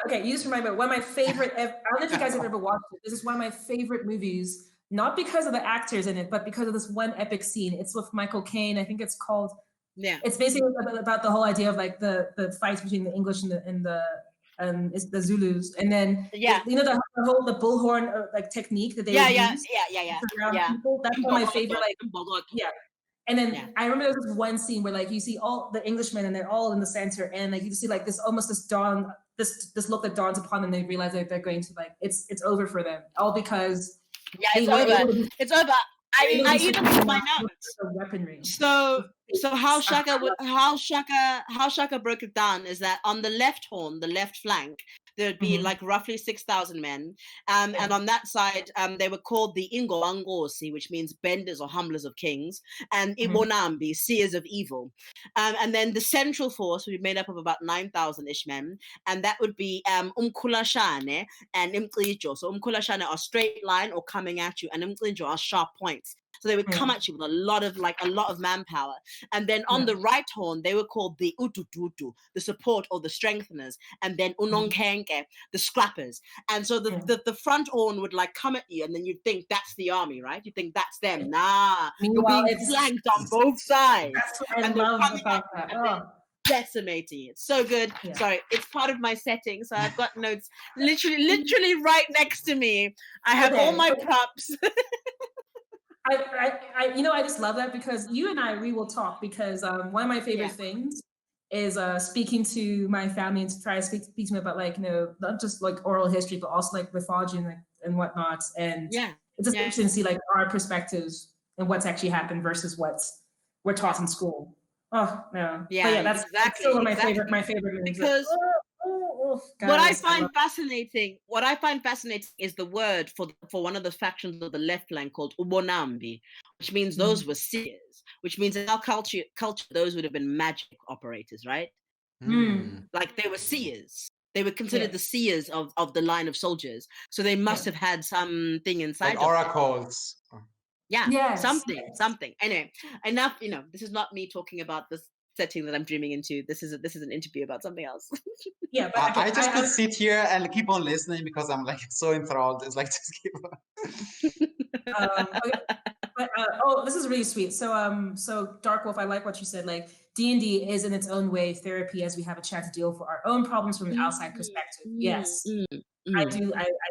Okay, you just remember one of my favorite. I don't know if you guys have ever watched it. This is one of my favorite movies, not because of the actors in it, but because of this one epic scene. It's with Michael Caine. I think it's called. Yeah. It's basically about the whole idea of like the fights between the English and the Zulus, and then you know the bullhorn like technique that they would use. People. That's one of my favorite. And then I remember there was this one scene where like you see all the Englishmen and they're all in the center, and like you see like this this look that dawns upon them. They realize that they're going to like it's over for them, all because it's over. It's over. I even put my notes. Weaponry. So how Shaka broke it down is that on the left horn, the left flank, there'd be like roughly 6,000 men, and on that side, they were called the Ingo Angosi, which means benders or humblers of kings, and Ibonambi, seers of evil, and then the central force would be made up of about 9,000-ish men, and that would be Umkulashane and Imklijo. So Umkulashane are straight line or coming at you, and Imklijo are sharp points. So they would come at you with a lot of manpower. And then on the right horn, they were called the Utututu, the support or the strengtheners, and then Unonkenke, the scrappers. And so the front horn would like come at you, and then you'd think that's the army, right? You think that's them. Nah, you're being flanked on both sides. That's what I love about that. Decimating it. So good. Sorry, it's part of my setting, so I've got notes literally right next to me. I have all my props. I just love that because you and we will talk because one of my favorite things is speaking to my family and to try to speak to them about like, not just like oral history, but also like mythology and whatnot. And it's just interesting to see like our perspectives and what's actually happened versus what's we're taught in school. Oh no. Yeah, that's still my favorite movies. Because what I find fascinating is the word for one of the factions of the left flank called Ubonambi, which means those were seers, which means in our culture those would have been magic operators, right? Like they were seers. They were considered the seers of the line of soldiers. So they must have had something inside. Like oracles. Something. Anyway, enough. This is not me talking about this setting that I'm dreaming into. This is an interview about something else. But I just could sit here and keep on listening because I'm like so enthralled. It's like just keep on. This is really sweet. So Dark Wolf, I like what you said. Like D&D is in its own way therapy, as we have a chance to deal with our own problems from an outside perspective. Yes. I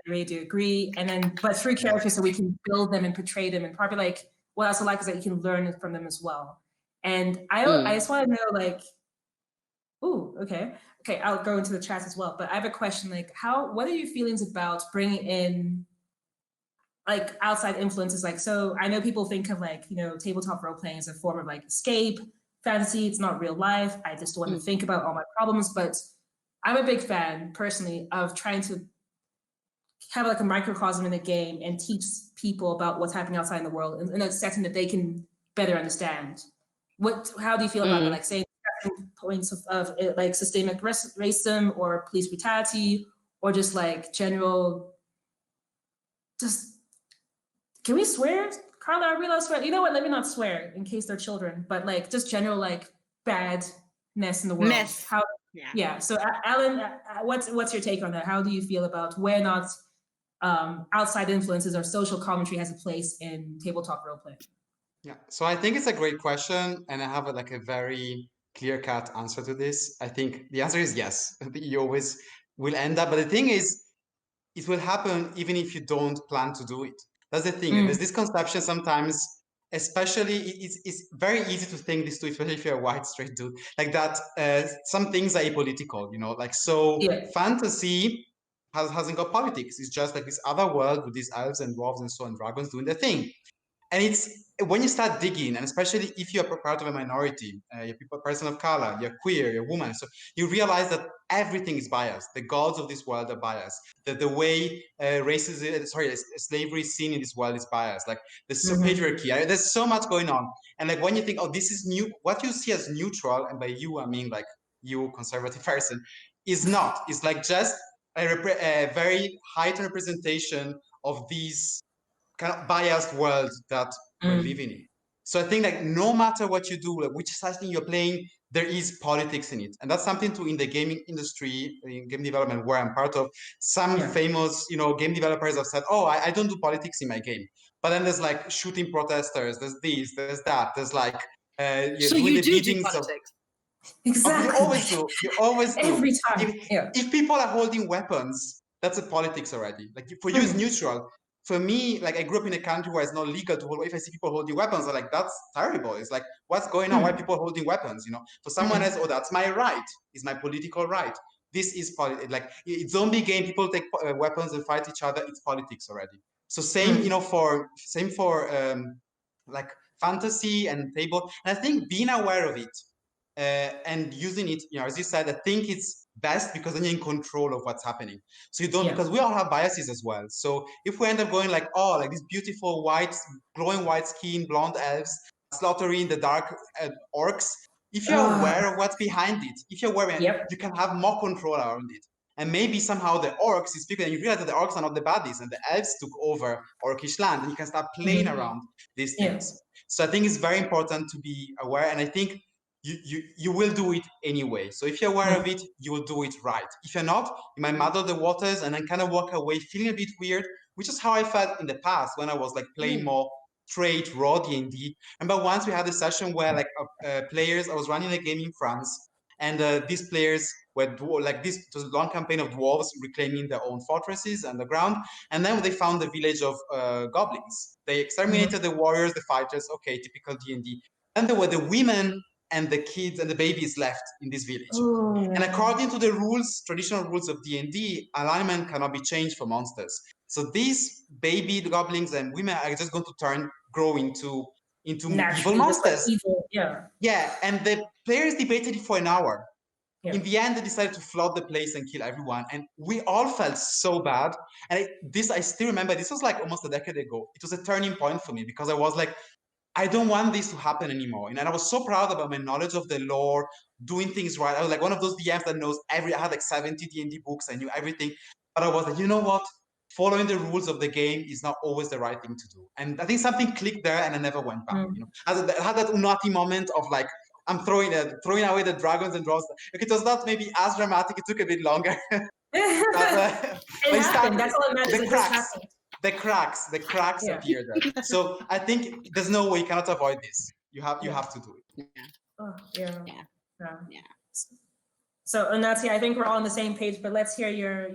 really do agree. And then, but through characters, so we can build them and portray them, and probably like what I also like is that you can learn from them as well. And I just want to know, like, okay, I'll go into the chat as well. But I have a question, like, what are your feelings about bringing in like outside influences? Like, so I know people think of like, tabletop role playing as a form of like escape, fantasy. It's not real life. I just don't want to think about all my problems. But I'm a big fan personally of trying to have like a microcosm in the game and teach people about what's happening outside in the world in a setting that they can better understand. How do you feel about that? Like saying points of like systemic racism or police brutality, or just like general, can we swear? Carla, I realize swear. You know what? Let me not swear in case they're children, but like just general like badness in the world. Mess. So Alan, what's your take on that? How do you feel about where not outside influences or social commentary has a place in tabletop role-playing? Yeah, so I think it's a great question, and I have a very clear-cut answer to this. I think the answer is yes. You always will end up, but the thing is, it will happen even if you don't plan to do it. That's the thing. There's this conception sometimes, especially it's very easy to think this too, especially if you're a white straight dude, like that some things are apolitical, fantasy hasn't got politics. It's just like this other world with these elves and dwarves and so on, dragons doing their thing. And it's when you start digging, and especially if you're part of a minority, you're a person of color, you're queer, you're a woman, so you realize that everything is biased. The gods of this world are biased. That the way slavery is seen in this world is biased. Like there's patriarchy. There's so much going on. And like when you think, this is new, what you see as neutral, and by you I mean like you, conservative person, is not. It's like just a very heightened representation of these kind of biased world that we're living in. So I think like no matter what you do, like which system you're playing, there is politics in it. And that's something too in the gaming industry, in game development where I'm part of. Some famous, game developers have said, oh, I don't do politics in my game. But then there's like shooting protesters, there's this, there's that, there's like so doing you the do biddings of Exactly. You always do. You always do. Every time. If people are holding weapons, that's a politics already. Like for you, it's neutral. For me, like I grew up in a country where it's not legal to hold. If I see people holding weapons, I'm like, that's terrible. It's like, what's going on? Why are people holding weapons? For someone else, oh, that's my right. It's my political right. This is like it's zombie game. People take weapons and fight each other. It's politics already. So same, for like fantasy and table. And I think being aware of it. And using it, as you said, I think it's best because then you're in control of what's happening. So you don't, because we all have biases as well. So if we end up going like, oh, like these beautiful white, glowing white skin, blonde elves, slaughtering the dark orcs, if you're aware of what's behind it, if you're aware, you can have more control around it. And maybe somehow the orcs is bigger, and you realize that the orcs are not the baddies, and the elves took over orcish land, and you can start playing around these things. So I think it's very important to be aware, and I think you will do it anyway. So if you're aware of it, you will do it right. If you're not, you might muddle the waters and then kind of walk away feeling a bit weird, which is how I felt in the past when I was like playing more straight raw D&D. And but once we had a session where like players, I was running a game in France, and these players were like this. It was a long campaign of dwarves reclaiming their own fortresses underground, and then they found the village of goblins. They exterminated the warriors, the fighters. Okay, typical D&D. And there were the women and the kids and the babies left in this village. And according to the rules, traditional rules of D&D, alignment cannot be changed for monsters. So these baby goblins and women are just going to grow into evil monsters. Like evil, yeah, and the players debated it for an hour. In the end, they decided to flood the place and kill everyone. And we all felt so bad. And I still remember, this was like almost a decade ago. It was a turning point for me because I was like, I don't want this to happen anymore. And I was so proud about my knowledge of the lore, doing things right. I was like one of those DMs that knows I had like 70 D&D books. I knew everything. But I was like, you know what? Following the rules of the game is not always the right thing to do. And I think something clicked there and I never went back. I had that Unati moment of like, I'm throwing away the dragons and draws. It was not maybe as dramatic. It took a bit longer. It happened. That's all that matters. The cracks appear there. So I think there's no way you cannot avoid this. You have to do it. So Unati, I think we're all on the same page, but let's hear your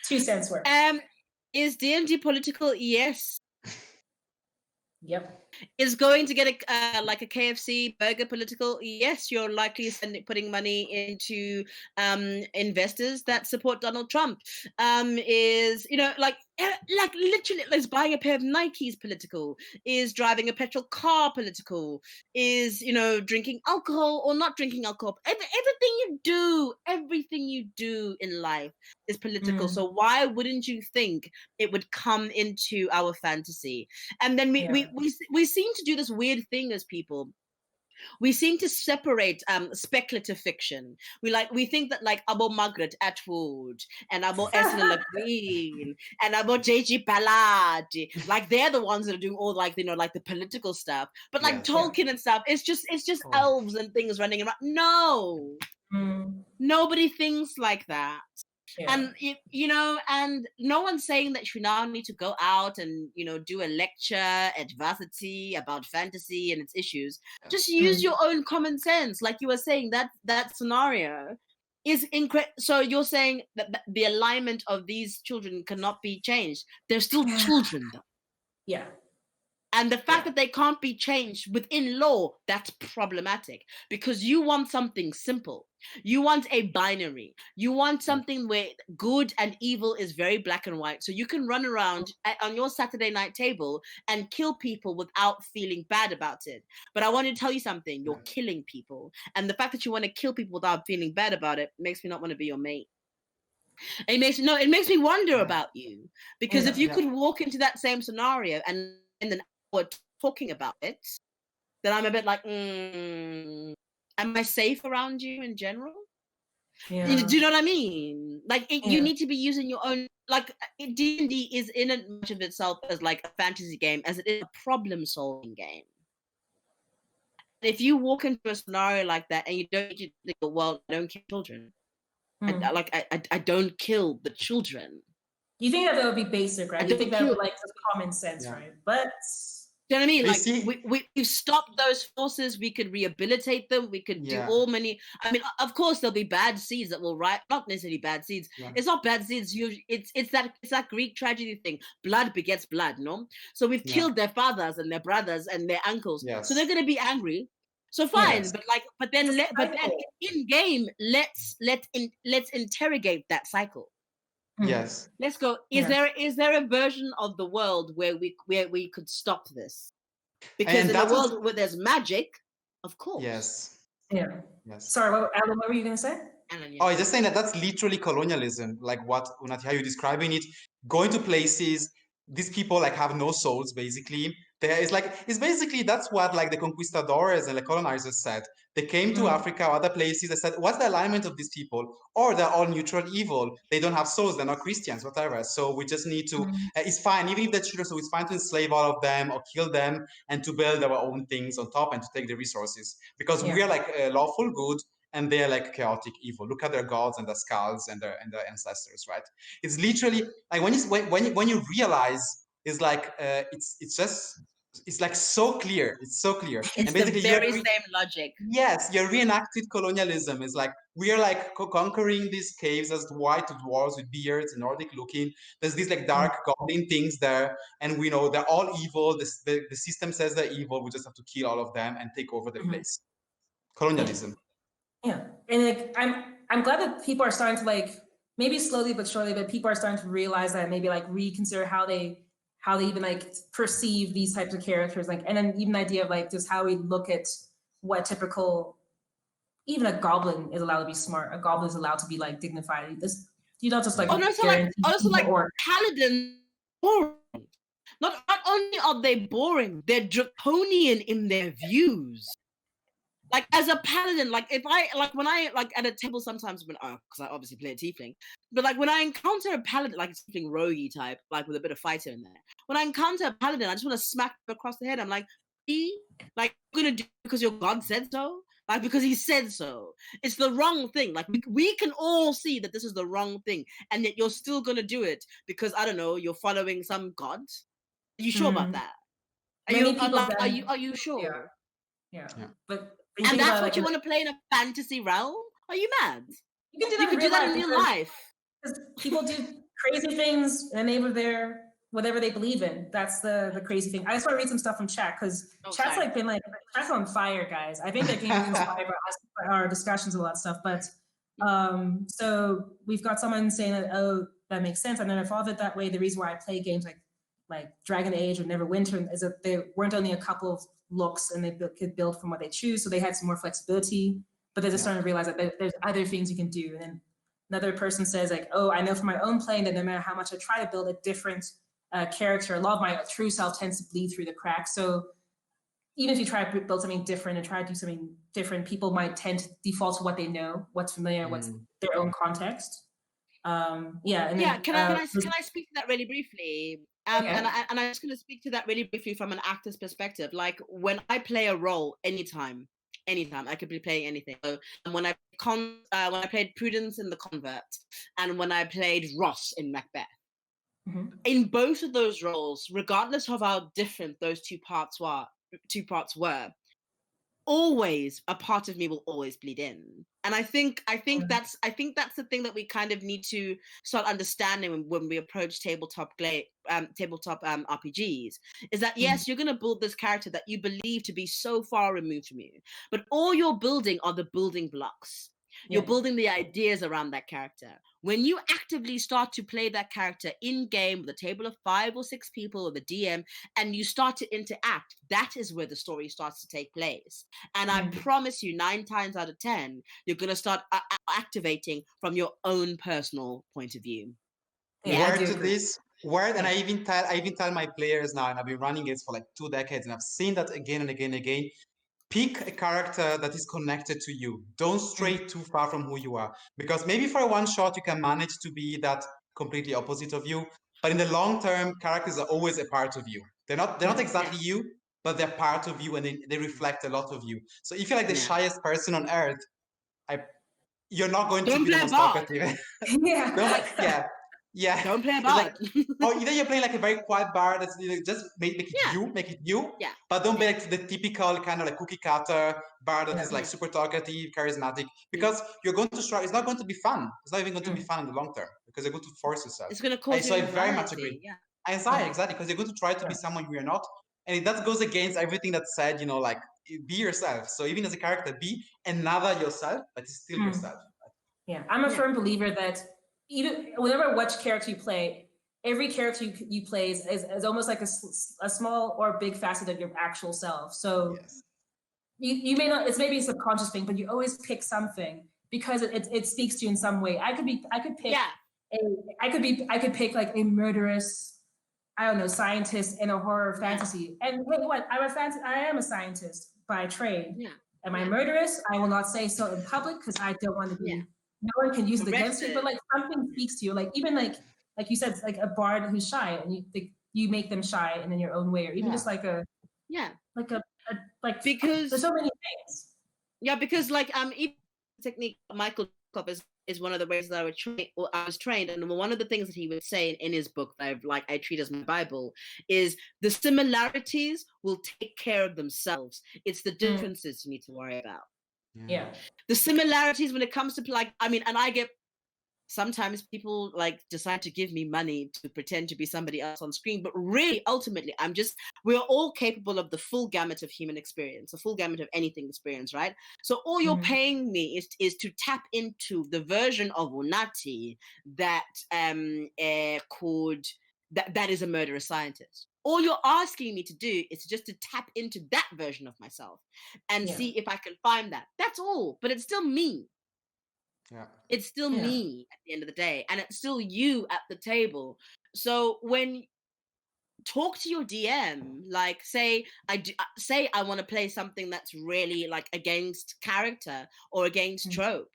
2 cents worth. Is D&D political? Yes. Yep. Is going to get like a KFC burger political? Yes, you're likely putting money into investors that support Donald Trump. Is like literally is buying a pair of Nikes political? Is driving a petrol car political? Is drinking alcohol or not drinking alcohol? Everything you do in life is political. So why wouldn't you think it would come into our fantasy? And then we seem to do this weird thing as people. We seem to separate speculative fiction. We think that like about Margaret Atwood and about Ursula Le Guin and about J.G. Ballard, like they're the ones that are doing all like like the political stuff. But like Tolkien and stuff, it's just elves and things running around. No, nobody thinks like that. And and no one's saying that you now need to go out and do a lecture at varsity about fantasy and its issues. Just use your own common sense, like you were saying. That scenario is incredible. So you're saying that the alignment of these children cannot be changed. They're still children, though. Yeah. And the fact that they can't be changed within law, that's problematic because you want something simple. You want a binary. You want something where good and evil is very black and white. So you can run around on your Saturday night table and kill people without feeling bad about it. But I want to tell you something. You're killing people. And the fact that you want to kill people without feeling bad about it makes me not want to be your mate. It makes me wonder about you. Because if you could walk into that same scenario and then we're talking about it, then I'm a bit like, am I safe around you in general? Do you know what I mean? Like you need to be using your own like D&D is in as much of itself as like a fantasy game as it is a problem-solving game. If you walk into a scenario like that and you don't think, well, I don't kill children. I don't kill the children. You think that would be basic, right? You think that would like just common sense, right? But do you know what I mean? Like we stopped those forces. We could rehabilitate them. We could do all many. I mean, of course, there'll be bad seeds that will rise. Not necessarily bad seeds. Yeah. It's not bad seeds. It's that Greek tragedy thing. Blood begets blood. No. So we've killed their fathers and their brothers and their uncles. Yes. So they're going to be angry. So fine, but then in game, let's interrogate that cycle. Yes. Let's go. Is there a version of the world where we could stop this? Because in a world where there's magic, of course. Yes. Yeah. Yes. Sorry, Alan, what were you going to say? Alan, yeah. Oh, I was just saying that's literally colonialism. Like what, Unati, how you're describing it. Going to places, these people like have no souls, basically. It's basically, that's what like the conquistadores and the colonizers said. They came to Africa or other places. They said, what's the alignment of these people? Or they're all neutral evil. They don't have souls. They're not Christians, whatever. So we just need to, it's fine. Even if they're children, so it's fine to enslave all of them or kill them and to build our own things on top and to take the resources. Because we are like lawful good and they're like chaotic evil. Look at their gods and their skulls and their ancestors, right? It's literally like when you realize, it's like it's like so clear. It's so clear. It's and basically the very same logic. Yes, your reenacted colonialism is like we are like conquering these caves as white dwarves with beards, Nordic looking. There's these like dark goblin things there, and we know they're all evil. The system says they're evil. We just have to kill all of them and take over the place. Colonialism. Yeah, and like I'm glad that people are starting to like maybe slowly but surely, but people are starting to realize that maybe like reconsider how they even like perceive these types of characters, like, and then even the idea of like just how we look at what typical, even a goblin is allowed to be smart. A goblin is allowed to be like dignified. This, you don't just like. Also like paladins boring. Not only are they boring, they're draconian in their views. Like as a paladin, like if I when I at a table sometimes when because I obviously play a tiefling, but like when I encounter a paladin, like a tiefling roguey type, like with a bit of fighter in there, when I encounter a paladin, I just want to smack them across the head. I'm like, like you're gonna do it because your god said so, like because he said so. It's the wrong thing. Like we can all see that this is the wrong thing, and yet you're still gonna do it because I don't know, you're following some god. Are you sure about that? Are you sure? Yeah. But. And that's what you want to play in a fantasy realm? Are you mad? You can do that in real life. Because people do crazy things in the name of their whatever they believe in. That's the crazy thing. I just want to read some stuff from chat because chat's chat's on fire, guys. I think that game is inspired by our discussions of a lot of stuff. But so we've got someone saying that that makes sense. And then I thought of it that way. The reason why I play games like Dragon Age or Neverwinter is that there weren't only a couple of looks and they could build from what they choose, so they had some more flexibility, but they're just starting to realize that there's other things you can do. And then another person says like, oh, I know from my own playing that no matter how much I try to build a different character, a lot of my true self tends to bleed through the cracks. So even if you try to build something different and try to do something different, people might tend to default to what they know, what's familiar, what's their own context. And then, can I speak to that really briefly? And I'm just going to speak to that really briefly from an actor's perspective. Like when I play a role, anytime, I could be playing anything. So when I played Prudence in The Convert, and when I played Ross in Macbeth, in both of those roles, regardless of how different those two parts were, always a part of me will always bleed in. And I think that's the thing that we kind of need to start understanding when we approach tabletop RPGs, is that yes, you're going to build this character that you believe to be so far removed from you, but all you're building are the building blocks. You're building the ideas around that character. When you actively start to play that character in game with a table of 5 or 6 people or the DM, and you start to interact, that is where the story starts to take place. And I promise you, 9 times out of 10, you're going to start activating from your own personal point of view. Word to this, and I even tell my players now, and I've been running it for like 2 decades, and I've seen that again and again and again. Pick a character that is connected to you. Don't stray too far from who you are. Because maybe for one shot, you can manage to be that completely opposite of you. But in the long term, characters are always a part of you. They're not exactly you, but they're part of you, and they reflect a lot of you. So if you're like the shyest person on earth, you're not going to be the most talkative. Don't play a bard. Or either you're playing like a very quiet bard that's just make it you. Yeah. But don't be like the typical kind of like cookie cutter bard that is like super talkative, charismatic, because you're going to struggle. It's not going to be fun. It's not even going to be fun in the long term because you're going to force yourself. It's going to cause you anxiety. So I very much agree. Yeah. Anxiety, exactly, because you're going to try to be someone you are not. And that goes against everything that's said, like be yourself. So even as a character, be another yourself, but it's still yourself. Yeah, I'm a firm believer that even whenever which character you play, every character you play is almost like a small or big facet of your actual self. So you may not, it's maybe a subconscious thing, but you always pick something because it speaks to you in some way. I could pick like a murderous, I don't know, scientist in a horror fantasy. And hey, what? I am a scientist by trade. Yeah. Am I murderous? I will not say so in public because I don't want to be. No one can use it against you. But like something speaks to you. Like even like you said, like a bard who's shy, and you make them shy, and in your own way, or even just like a because there's so many things. Yeah, because like even technique Michael is one of the ways that I was trained, and one of the things that he would say in his book that I treat as my Bible is the similarities will take care of themselves. It's the differences you need to worry about. Yeah. The similarities when it comes to and I get sometimes people like decide to give me money to pretend to be somebody else on screen, but really ultimately we're all capable of the full gamut of human experience, the full gamut of anything experience, right? So all you're paying me is to tap into the version of Unati that that is a murderous scientist. All you're asking me to do is just to tap into that version of myself and see if I can find that. That's all, but it's still me. Yeah. It's still me at the end of the day, and it's still you at the table. So when talk to your DM, like say I want to play something that's really like against character or against trope,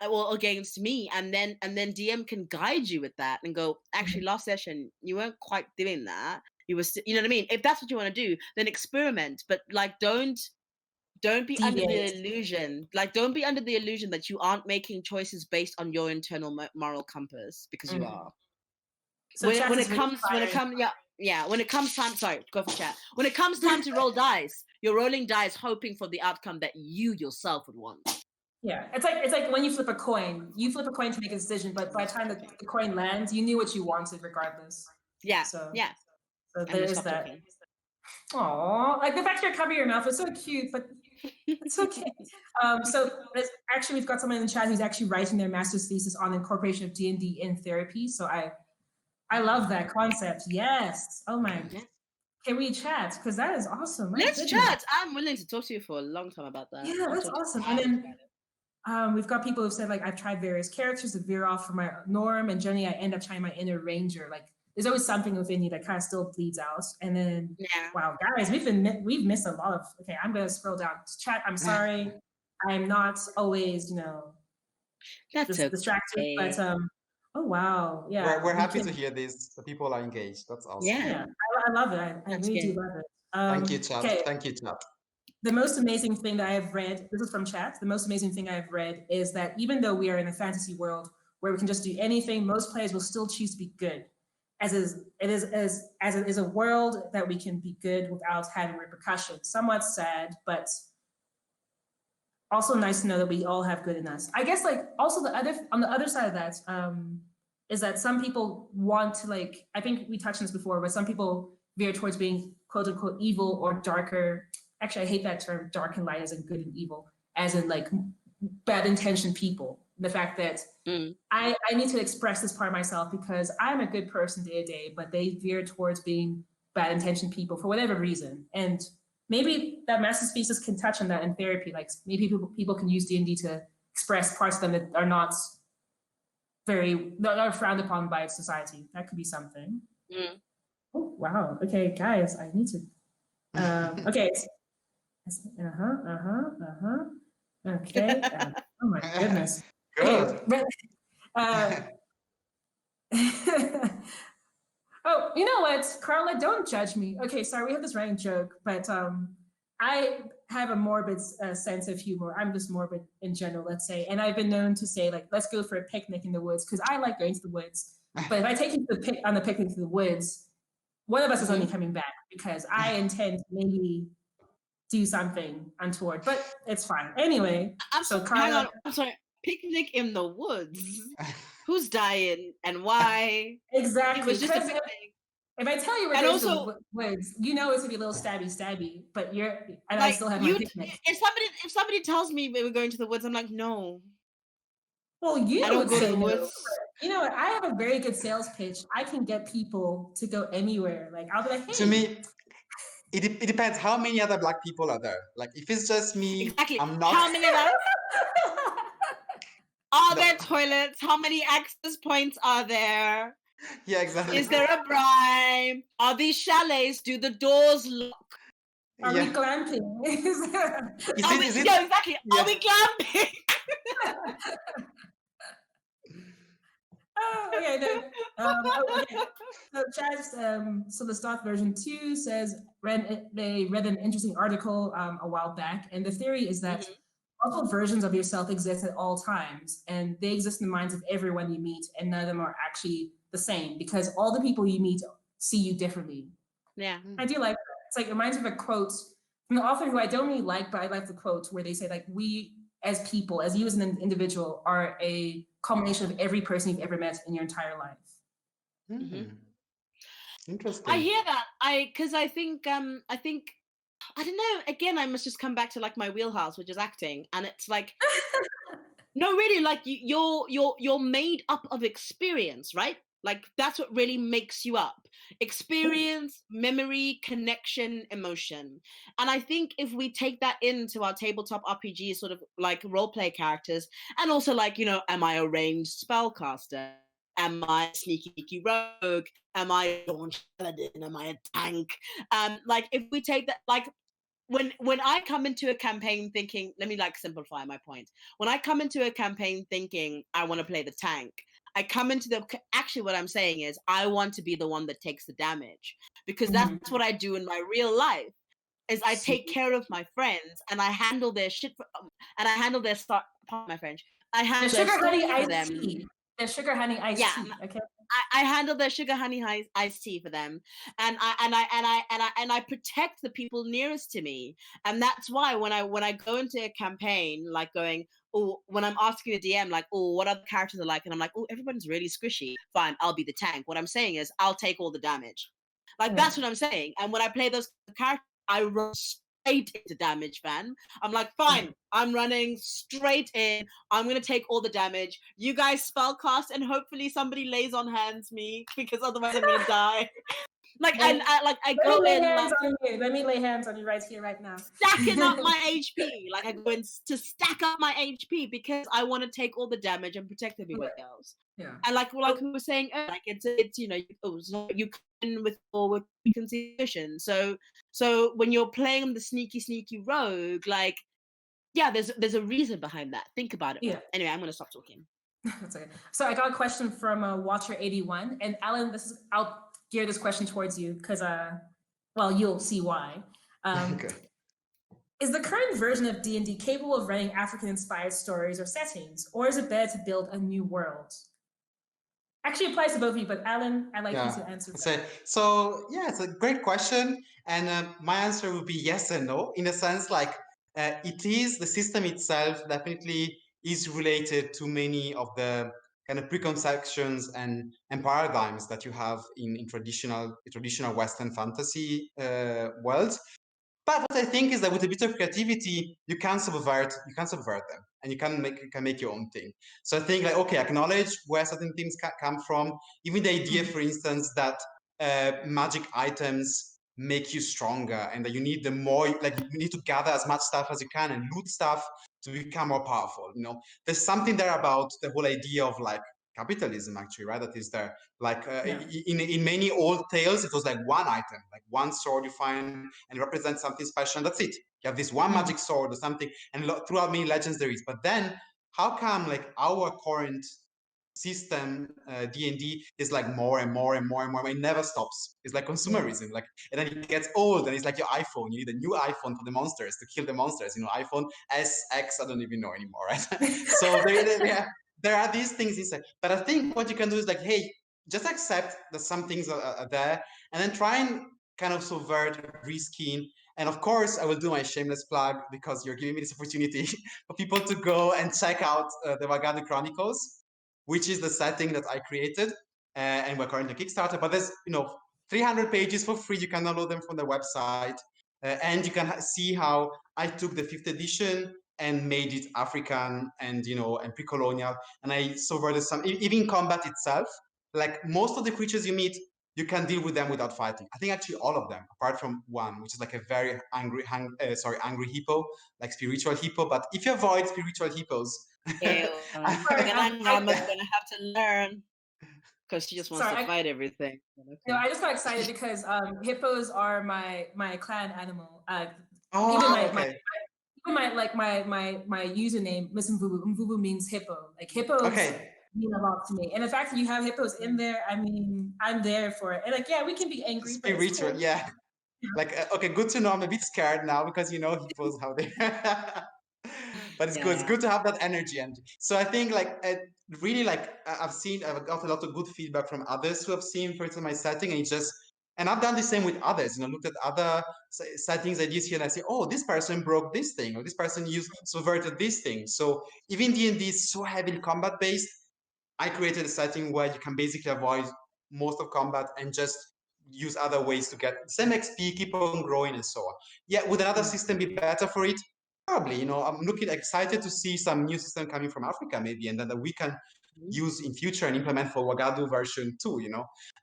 or against me, and then DM can guide you with that and go, actually, last session you weren't quite doing that. You were, you know what I mean? If that's what you want to do, then experiment, but like don't be under the illusion. Like, don't be under the illusion that you aren't making choices based on your internal moral compass, because you are. So when it comes time, sorry, go for chat. When it comes time to roll dice, you're rolling dice hoping for the outcome that you yourself would want. Yeah, it's like when you flip a coin. You flip a coin to make a decision, but by the time the coin lands, you knew what you wanted regardless. Yeah. So there is that. Aww, like the fact you're covering your mouth is so cute, but it's okay. So we've got someone in the chat who's actually writing their master's thesis on incorporation of D&D in therapy. So I love that concept. Yes. Oh my. Can we chat? Because that is awesome. Let's chat. I'm willing to talk to you for a long time about that. Yeah, that's awesome. And then we've got people who've said like I've tried various characters to veer off from my norm, and generally I end up trying my inner ranger. Like there's always something within you that kind of still bleeds out. And then wow, guys, we've missed a lot of. Okay, I'm gonna scroll down. Chat. I'm sorry. I'm not always that's distracted, but oh wow, yeah. We're happy to hear this. The people are engaged. That's awesome. Yeah, I love it. I really do love it. Thank you, chat. Okay. Thank you, chat. The most amazing thing that I have read, this is from chat, the most amazing thing I've read is that even though we are in a fantasy world where we can just do anything, most players will still choose to be good. As it is a world that we can be good without having repercussions. Somewhat sad, but also nice to know that we all have good in us. I guess like also on the other side of that is that some people want to like, I think we touched on this before, but some people veer towards being quote unquote evil or darker. Actually, I hate that term, dark and light, as in good and evil, as in like bad intentioned people. The fact that I need to express this part of myself because I'm a good person day to day, but they veer towards being bad intentioned people for whatever reason. And maybe that master's thesis can touch on that in therapy. Like maybe people can use D&D to express parts of them that are not frowned upon by society. That could be something. Oh, wow. Okay, guys, I need to. Okay. Okay. Oh my goodness. Good. Okay. Oh, you know what, Carla, don't judge me. Okay, sorry, we have this running joke, but I have a morbid sense of humor. I'm just morbid in general, let's say. And I've been known to say, like, let's go for a picnic in the woods, because I like going to the woods. But if I take you on the picnic to the woods, one of us is only coming back because I intend to maybe do something untoward, but it's fine. Anyway, hang on, I'm sorry. Picnic in the woods? Who's dying and why? Exactly. It was just a picnic. If I tell you we're going to the woods, you know it's gonna be a little stabby, but I still have my picnic. If somebody tells me we're going to the woods, I'm like, no. Well, you would say no. You know what? I have a very good sales pitch. I can get people to go anywhere. Like, I'll be like, hey. To me, it depends how many other Black people are there. Like, if it's just me, exactly. I'm not. How many other? Are there toilets? How many access points are there? Yeah, exactly. Is there a bribe? Are these chalets? Do the doors lock? Are we glamping? Yeah, exactly. Yeah. Are we glamping? Okay. So Chaz, so the stock version 2 says they read an interesting article a while back, and the theory is that multiple versions of yourself exist at all times, and they exist in the minds of everyone you meet, and none of them are actually the same because all the people you meet see you differently. Yeah, I do like that. It's like it reminds me of a quote from the author who I don't really like, but I like the quote where they say, like, we as people, as you as an individual, are a combination of every person you've ever met in your entire life. Interesting. I hear that. Because I think I don't know. Again, I must just come back to like my wheelhouse, which is acting, and it's like, no, really, like you're made up of experience, right? Like that's what really makes you up. Experience, memory, connection, emotion. And I think if we take that into our tabletop RPG sort of like role play characters, and also like, you know, am I a ranged spellcaster? Am I a sneaky rogue? Am I a launch paladin? Am I a tank? Like if we take that, like when I come into a campaign thinking, let me like simplify my point. When I come into a campaign thinking I want to play the tank, I come into actually what I'm saying is I want to be the one that takes the damage, because that's what I do in my real life. Is I take care of my friends and I handle their shit and I handle their stuff. My French. I handle their sugar honey iced tea. Their sugar honey iced tea. Okay. I handle their sugar honey iced tea for them, and I protect the people nearest to me, and that's why when I go into a campaign, like going, oh, when I'm asking the DM, like, oh, what other characters are like, and I'm like, oh, everyone's really squishy. Fine, I'll be the tank. What I'm saying is, I'll take all the damage. Like that's what I'm saying. And when I play those characters, I run straight into damage, man. I'm like, fine, I'm running straight in. I'm gonna take all the damage. You guys spellcast, and hopefully somebody lays on hands me, because otherwise I'm gonna die. Like I go in. Let me lay hands on you right here, right now. Stacking up my HP. Like I go in to stack up my HP because I want to take all the damage and protect everybody else. Yeah. And like we were saying, like it's you know, you come in with preconception. So when you're playing the sneaky rogue, like there's a reason behind that. Think about it. Yeah. Anyway, I'm gonna stop talking. That's okay. So I got a question from Watcher81, and Alan, I'll gear this question towards you because well, you'll see why. Okay. Is the current version of D&D capable of writing African-inspired stories or settings, or is it better to build a new world? Actually applies to both of you, but Alan, I'd like you to answer that. So yeah, it's a great question, and my answer would be yes and no, in a sense, like the system itself definitely is related to many of the kind of preconceptions and paradigms that you have in traditional Western fantasy worlds. But what I think is that with a bit of creativity, you can subvert them, and you can make your own thing. So I think, like, okay, acknowledge where certain things come from. Even the idea, for instance, that magic items make you stronger, and that you need you need to gather as much stuff as you can and loot stuff to become more powerful. You know, there's something there about the whole idea of like capitalism, actually, right? That is there. Like in many old tales, it was like one item, like one sword you find and represents something special, and that's it. You have this one magic sword or something, and throughout many legends there is. But then, how come like our current system, D&D, is like more and more and more and more. It never stops. It's like consumerism. Like, and then it gets old, and it's like your iPhone. You need a new iPhone for the monsters to kill the monsters. You know, iPhone S, X, I don't even know anymore, right? So there are these things inside. But I think what you can do is like, hey, just accept that some things are there, and then try and kind of subvert, reskin. And of course, I will do my shameless plug because you're giving me this opportunity for people to go and check out the Wagon Chronicles, which is the setting that I created. And we're currently Kickstarter, but there's 300 pages for free. You can download them from the website. And you can see how I took the 5th edition and made it African and, and pre-colonial. And I subverted some, even combat itself. Like most of the creatures you meet, you can deal with them without fighting. I think actually all of them, apart from one, which is like a very angry hippo, like spiritual hippo. But if you avoid spiritual hippos, then I'm gonna have to learn because she just wants to fight everything. Okay. No, I just got excited because hippos are my clan animal. Okay. Even my username, Miss Mvubu. Mvubu means hippo. Like hippos. Okay. Mean a lot to me, and the fact that you have hippos in there, I mean, I'm there for it. And like, yeah, we can be angry. Spiritual, cool. Yeah. Like, okay, good to know. I'm a bit scared now because hippos how they. But it's good. It's good to have that energy, and so I think really I've got a lot of good feedback from others who have seen, for example, my setting, and I've done the same with others. Looked at other settings I use here, and I say, oh, this person broke this thing, or this person subverted this thing. So even D&D is so heavily combat based. I created a setting where you can basically avoid most of combat and just use other ways to get the same XP, keep on growing, and so on. Yeah, would another system be better for it? Probably. I'm excited to see some new system coming from Africa, maybe, and then that we can use in future and implement for Wagadu version 2.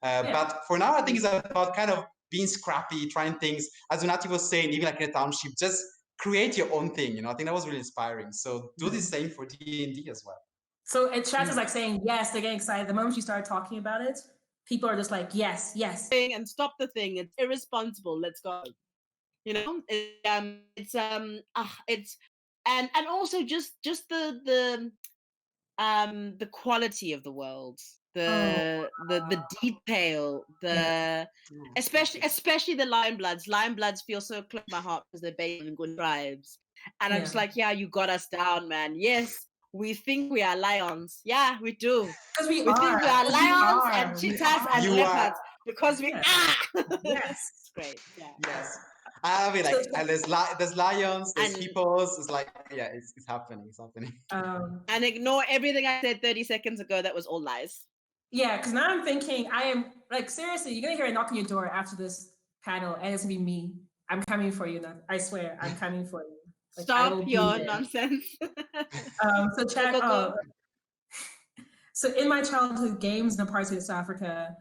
But for now, I think it's about kind of being scrappy, trying things. As Unati was saying, even like in a township, just create your own thing. I think that was really inspiring. So do the same for D&D as well. So chat is like saying, yes, they're getting excited. The moment you start talking about it, people are just like, yes, yes. And stop the thing. It's irresponsible. Let's go. It's and also just the quality of the world, the detail, especially the lion bloods. Lion bloods feel so close to my heart because they're based in good tribes, and I'm just like, yeah, you got us down, man. Yes. We think we are lions. Yeah, we do. Because we think we are lions and cheetahs and leopards. Because we are. Yes. It's great. Yeah. Yes. I mean, there's lions, there's hippos. It's like, yeah, it's happening. It's happening. And ignore everything I said 30 seconds ago. That was all lies. Yeah, because now I'm thinking, I am, like, seriously, you're going to hear a knock on your door after this panel, and it's going to be me. I'm coming for you now. I swear, I'm coming for you. Like, stop your nonsense. So chat. So in my childhood games in the parts of South Africa,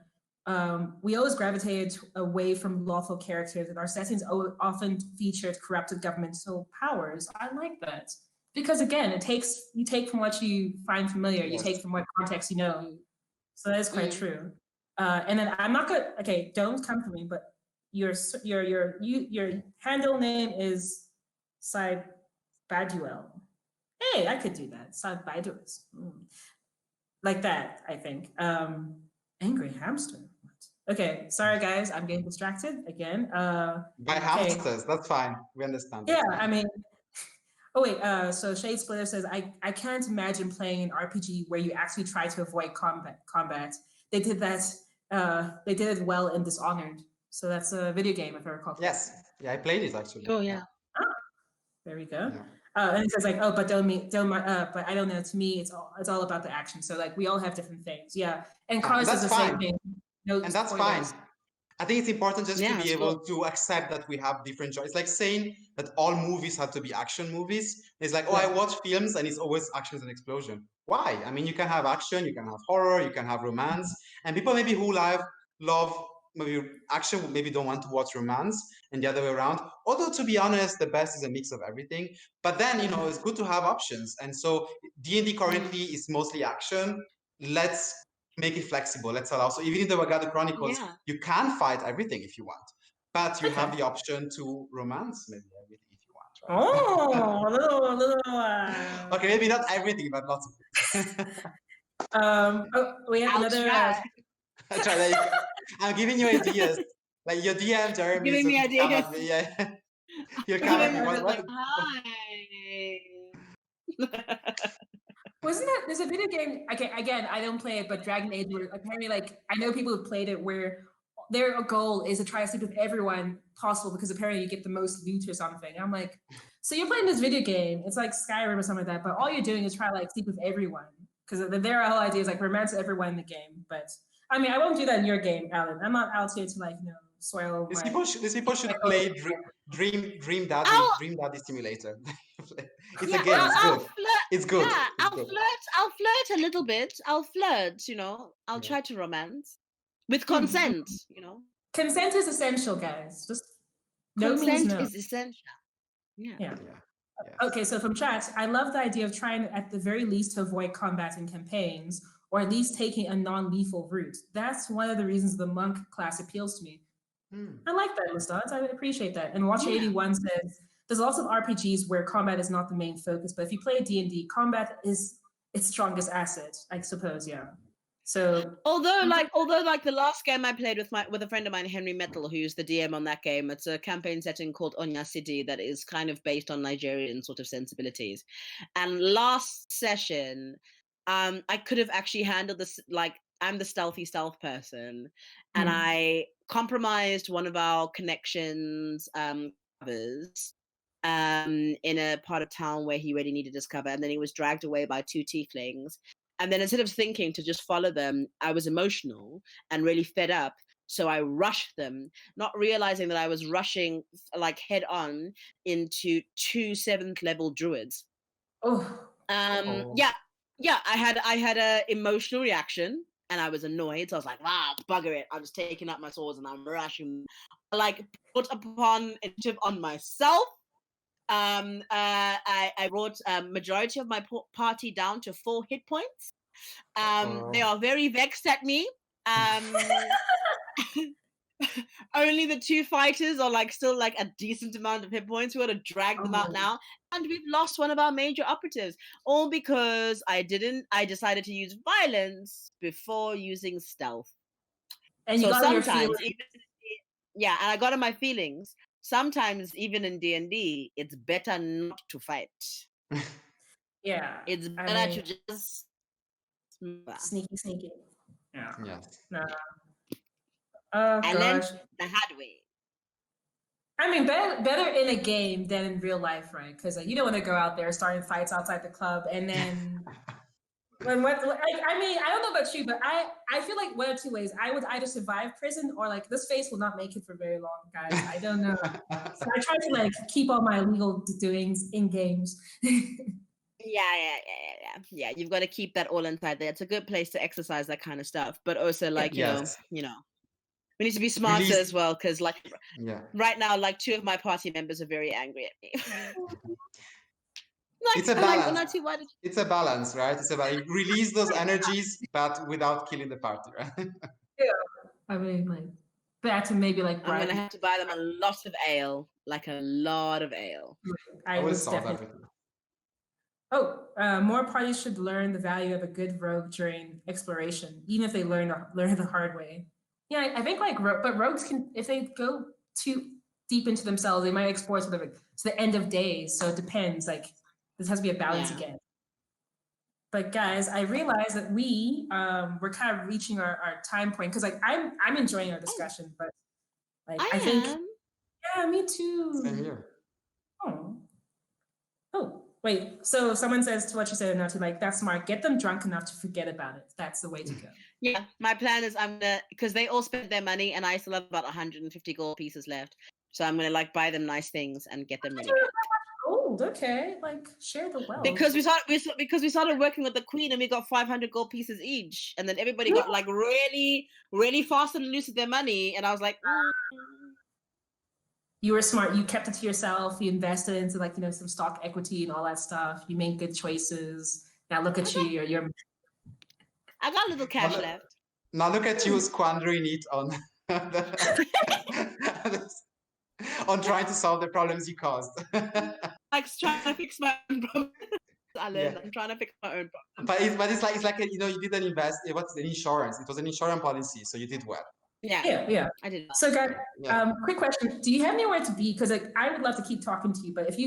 we always gravitated away from lawful characters, and our settings often featured corrupted governmental powers. I like that because again, you take from what you find familiar, you take from what context you know. So that is quite true. And then I'm not good. Okay, don't come for me, but your handle name is Side Baduel. Hey, I could do that. Side Baduel. Like that, I think. Angry hamster. Okay, sorry guys, I'm getting distracted again. By hamsters, that's fine. We understand. Yeah, I mean, oh wait, so Shade Splitter says, I can't imagine playing an RPG where you actually try to avoid combat. They did that, they did it well in Dishonored. So that's a video game, if I recall. Yes, yeah, I played it actually. Oh yeah. There we go. Yeah. And it says like, oh, but but I don't know. To me, it's all about the action. So like, we all have different things. Yeah, and Carlos does the same thing. No, and that's fine. I think it's important just to be able to accept that we have different genres. It's like saying that all movies have to be action movies. It's like, oh, I watch films and it's always actions and explosion. Why? I mean, you can have action, you can have horror, you can have romance, and people maybe who love maybe action maybe don't want to watch romance, and the other way around. Although to be honest, the best is a mix of everything. But then it's good to have options. And so D&D currently is mostly action. Let's make it flexible. Let's allow. So even in the Wagon Chronicles, you can fight everything if you want, but you have the option to romance maybe everything if you want. Right? Oh, a little. Okay, maybe not everything, but lots of things. We have another. Try. I'm giving you ideas. Like your DM, Jeremy, giving me ideas. Come at me. Yeah. He'll come at me. What? Like, hi. There's a video game, okay, again, I don't play it, but Dragon Age, where apparently, like, I know people who played it where their goal is to try to sleep with everyone possible because apparently you get the most loot or something. I'm like, so you're playing this video game, it's like Skyrim or something like that, but all you're doing is try to like sleep with everyone. Because their whole idea is like romance everyone in the game. But I mean, I won't do that in your game, Alan. I'm not out here to like, soil. These people should play Dream Daddy Simulator. It's a game. It's good. Yeah, I'll flirt a little bit. I'll flirt. I'll try to romance with consent. Consent is essential, guys. Just consent is essential. Yeah. Okay, so from chat, I love the idea of trying at the very least to avoid combat in campaigns, or at least taking a non-lethal route. That's one of the reasons the monk class appeals to me. I like that, Mustad. I appreciate that. And Watch 81 says, there's lots of RPGs where combat is not the main focus, but if you play D&D, combat is its strongest asset, I suppose, yeah. So although the last game I played with a friend of mine, Henry Metal, who's the DM on that game, it's a campaign setting called Onya City that is kind of based on Nigerian sort of sensibilities. And last session, I could have actually handled this, like, I'm the stealth person, and I compromised one of our connections covers in a part of town where he really needed his cover, and then he was dragged away by two tieflings. And then instead of thinking to just follow them, I was emotional and really fed up. So I rushed them, not realizing that I was rushing like head on into 2 7th level druids. Yeah. I had a emotional reaction and I was annoyed. So I was like, wow, bugger it. I'm just taking up my swords and I'm rushing. Like, put upon initiative on myself. I brought majority of my party down to 4 hit points. They are very vexed at me. Only the 2 fighters are like still like a decent amount of hit points. We got to drag them out now, and we've lost one of our major operatives, all because I decided to use violence before using stealth. And you got your feelings. And I got on my feelings. Sometimes even in D&D, it's better not to fight. Yeah, it's better to just sneaky. Yeah. No. I learned the hard way. I mean, better in a game than in real life, right? Because you don't want to go out there starting fights outside the club, and then I mean, I don't know about you, but I feel like one of 2 ways. I would either survive prison or like this face will not make it for very long, guys. I don't know. So I try to like keep all my illegal doings in games. Yeah. You've got to keep that all inside there. It's a good place to exercise that kind of stuff, but also like you know, we need to be smarter as well, because like right now, like 2 of my party members are very angry at me. Like, it's a balance. It's a balance, right? It's about release those energies, but without killing the party, right? Yeah. I mean, like, back to maybe like. I'm gonna have to buy them a lot of ale, like a lot of ale. I will solve everything. More parties should learn the value of a good rogue during exploration, even if they learn the hard way. Yeah, I think like, but rogues can, if they go too deep into themselves, they might explore to the end of days. So it depends. Like, this has to be a balance again. But guys, I realize that we're kind of reaching our time point, because like I'm enjoying our discussion, but like I think me too. Same here. Oh, wait. So someone says to what you said, not to like, that's smart. Get them drunk enough to forget about it. That's the way to go. Yeah, my plan is because they all spent their money and I still have about 150 gold pieces left. So I'm gonna like buy them nice things and get them ready. Gold, okay. Like, share the wealth. Because we started working with the queen and we got 500 gold pieces each, and then everybody got like really, really fast and loose with their money, and I was like, You were smart. You kept it to yourself. You invested into like some stock equity and all that stuff. You made good choices. Now look at you. You're. I got a little cash left. Now look at you squandering it on on trying to solve the problems you caused. Like trying to fix my problem. Alan. Yeah. I'm trying to fix my own problem. But it's like you know, you didn't invest. It was an insurance. It was an insurance policy, so you did well. Yeah. I did. So, guys, quick question: do you have anywhere to be? Because I would love to keep talking to you, but if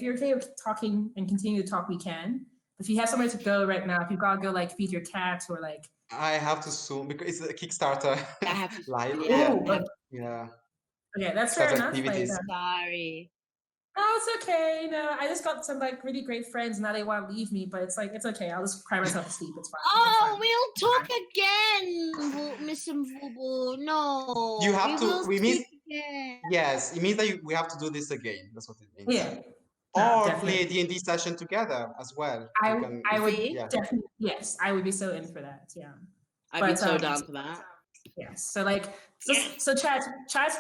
you're okay with talking and continue to talk, we can. If you have somewhere to go right now, if you've got to go like feed your cat or like. I have to soon because it's a Kickstarter I have to live. Yeah. Okay, that's fair enough. Like, sorry. Oh, it's okay. No, I just got some like really great friends. Now they want to leave me, but it's like it's okay. I'll just cry myself to sleep. It's fine. Oh, we'll talk again, Miss Mvubu. No, you have to. We mean again. Yes, it means that we have to do this again. That's what it means. Yeah. Or definitely. play a D&D session together as well. I would definitely, yes, I would be so in for that. Yeah. I'd be so down for that. Yes. So like, so chat,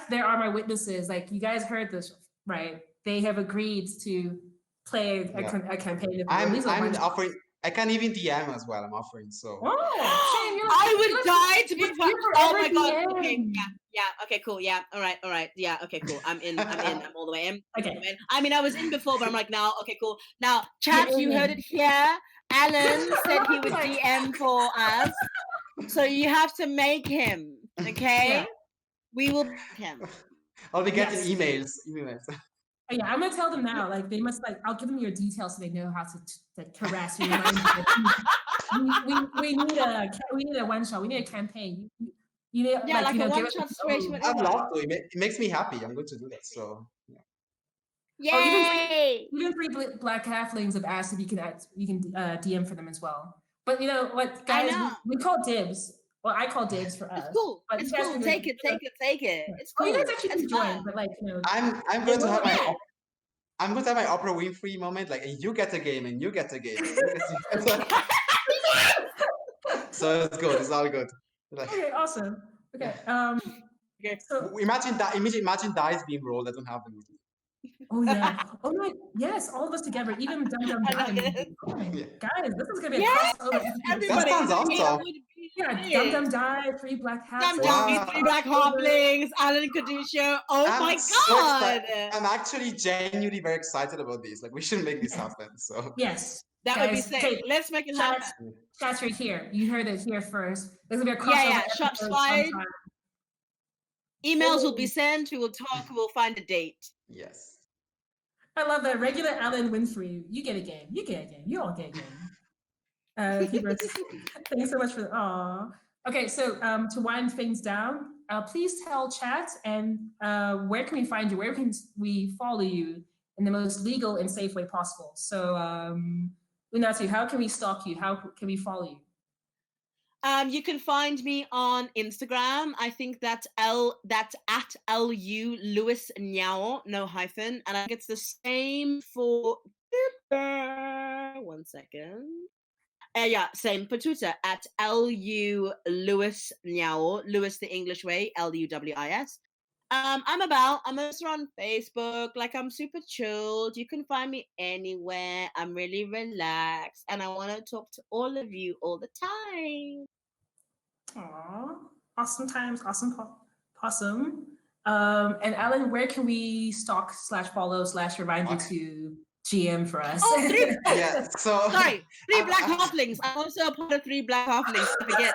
there are my witnesses. Like you guys heard this, right? They have agreed to play a campaign. I'm offering. I can even DM as well. I'm offering. So. I would die to be part. Oh my god. Okay. Yeah. Okay. Cool. Yeah. All right. Yeah. Okay. Cool. I'm in. I'm all the way in. Okay. I mean, I was in before, but I'm like now. Okay. Cool. Now, chaps, you heard it here. Alan said he would DM for us, so you have to make him. Okay. Yeah. We will make him. I'll be getting emails. Yeah, I'm gonna tell them now. Like they must I'll give them your details so they know how to harass you. we need a one shot. We need a campaign. You need like a one shot situation. I'd love to. It makes me happy. I'm going to do that. So yeah. Yay! Even three black halflings have asked if you can DM for them as well. But you know what, guys? We call dibs. Well, I call dibs for us. It's cool. But it's cool. Take it. It's cool. You guys actually can join, but like you know. I'm going to have my Oprah Winfrey moment. Like, and you get a game, and you get a game. So it's good. It's all good. Like, okay, awesome. Okay. Okay. So imagine dice being rolled. I don't have them. Oh yeah. Oh my. Yes, all of us together. Even Dum Dum Dime. Guys, this is gonna be a crossover. That sounds awesome. Yeah, Dum Dum Die, 3 black halflings. Wow. 3 black halflings, Alan Kadusha. Oh my god! I'm actually genuinely very excited about this. Like, we should make this happen. So yes, that would be sick. Let's make it happen. Shots right here. You heard it here first. There's gonna be a crossover. Yeah. Shots fired. Emails will be sent. We will talk. We'll find a date. Yes. I love that. Regular Alan Winfrey. You get a game. You get a game. You all get a game. Thanks so much for aw. Okay, so to wind things down, please tell chat and where can we find you? Where can we follow you in the most legal and safe way possible? So Unati, how can we stalk you? How can we follow you? You can find me on Instagram. I think that's at LU Lewis Nyao, no hyphen. And I think it's the same for Twitter. 1 second. Yeah, same for Twitter at LU Lewis Nyao, Lewis the English way, LUWIS. I'm also on Facebook. Like, I'm super chilled. You can find me anywhere. I'm really relaxed, and I want to talk to all of you all the time. Aww, awesome times, awesome possum. And Alan, where can we stalk / follow / remind you to GM for us? Oh, 3 yeah. So 3 black halflings. I'm also a part of 3 black halflings. I forget.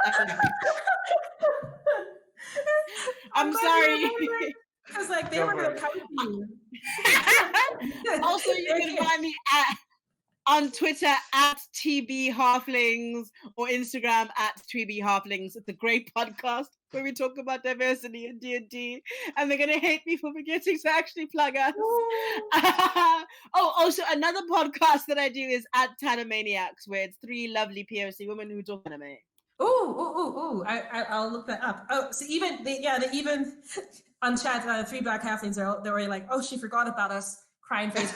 I'm sorry. Because like they were gonna come to you. Also, you can find me on Twitter at TB Halflings or Instagram at TB Halflings. It's a great podcast where we talk about diversity in D&D, and they're gonna hate me for forgetting to actually plug us. Also another podcast that I do is at Tanamaniacs, where it's 3 lovely POC women who talk anime. Ooh! I'll look that up. Oh, so even they even on chat, 3 black halflings they're already like, oh, she forgot about us. Crying face.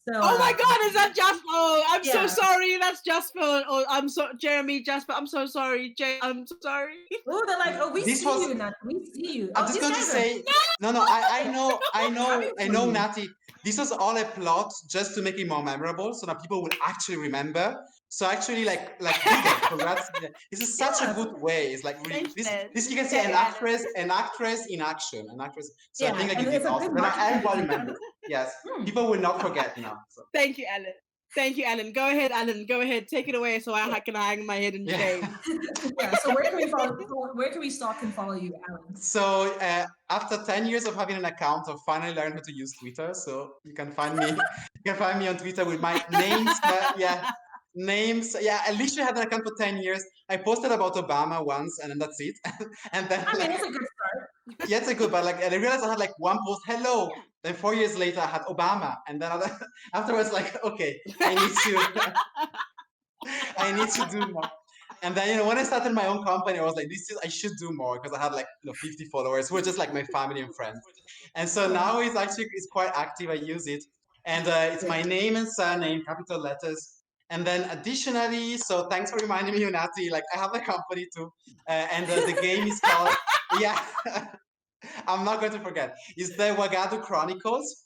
So, oh my god, is that Jasper? Oh, I'm so sorry. That's Jasper. Oh, I'm so Jeremy, Jasper. I'm so sorry. Jay, I'm so sorry. Oh, they're like, oh, we see you, Nati. We see you. I'm just going to say, no. I know, Nati. This was all a plot just to make it more memorable, so that people will actually remember. So actually, like, congrats. This is such a good way. It's like really, this you can see an actress in action, an actress. So I think like you did awesome. And everybody remembers. Yes, people will not forget now. So. Thank you, Ellen. Thank you, Alan. Go ahead, Alan. Go ahead. Take it away so I can hang my head in shame. Yeah. So where can we stalk and follow you, Alan? So after 10 years of having an account, I've finally learned how to use Twitter. So you can find me. You can find me on Twitter with my names. Names. Yeah, I literally had an account for 10 years. I posted about Obama once, and then that's it. And then I mean, it's a good start. yeah, it's a good. But I realized I had like one post, hello. Then 4 years later, I had Obama, and then afterwards, like, okay, I need to do more. And then, when I started my own company, I was like, I should do more because I had like 50 followers who were just like my family and friends. And so now it's quite active. I use it. And it's my name and surname, capital letters. And then additionally, so thanks for reminding me, Unati, like I have a company too. And the game is called, yeah, I'm not going to forget. It's the Wagon Chronicles.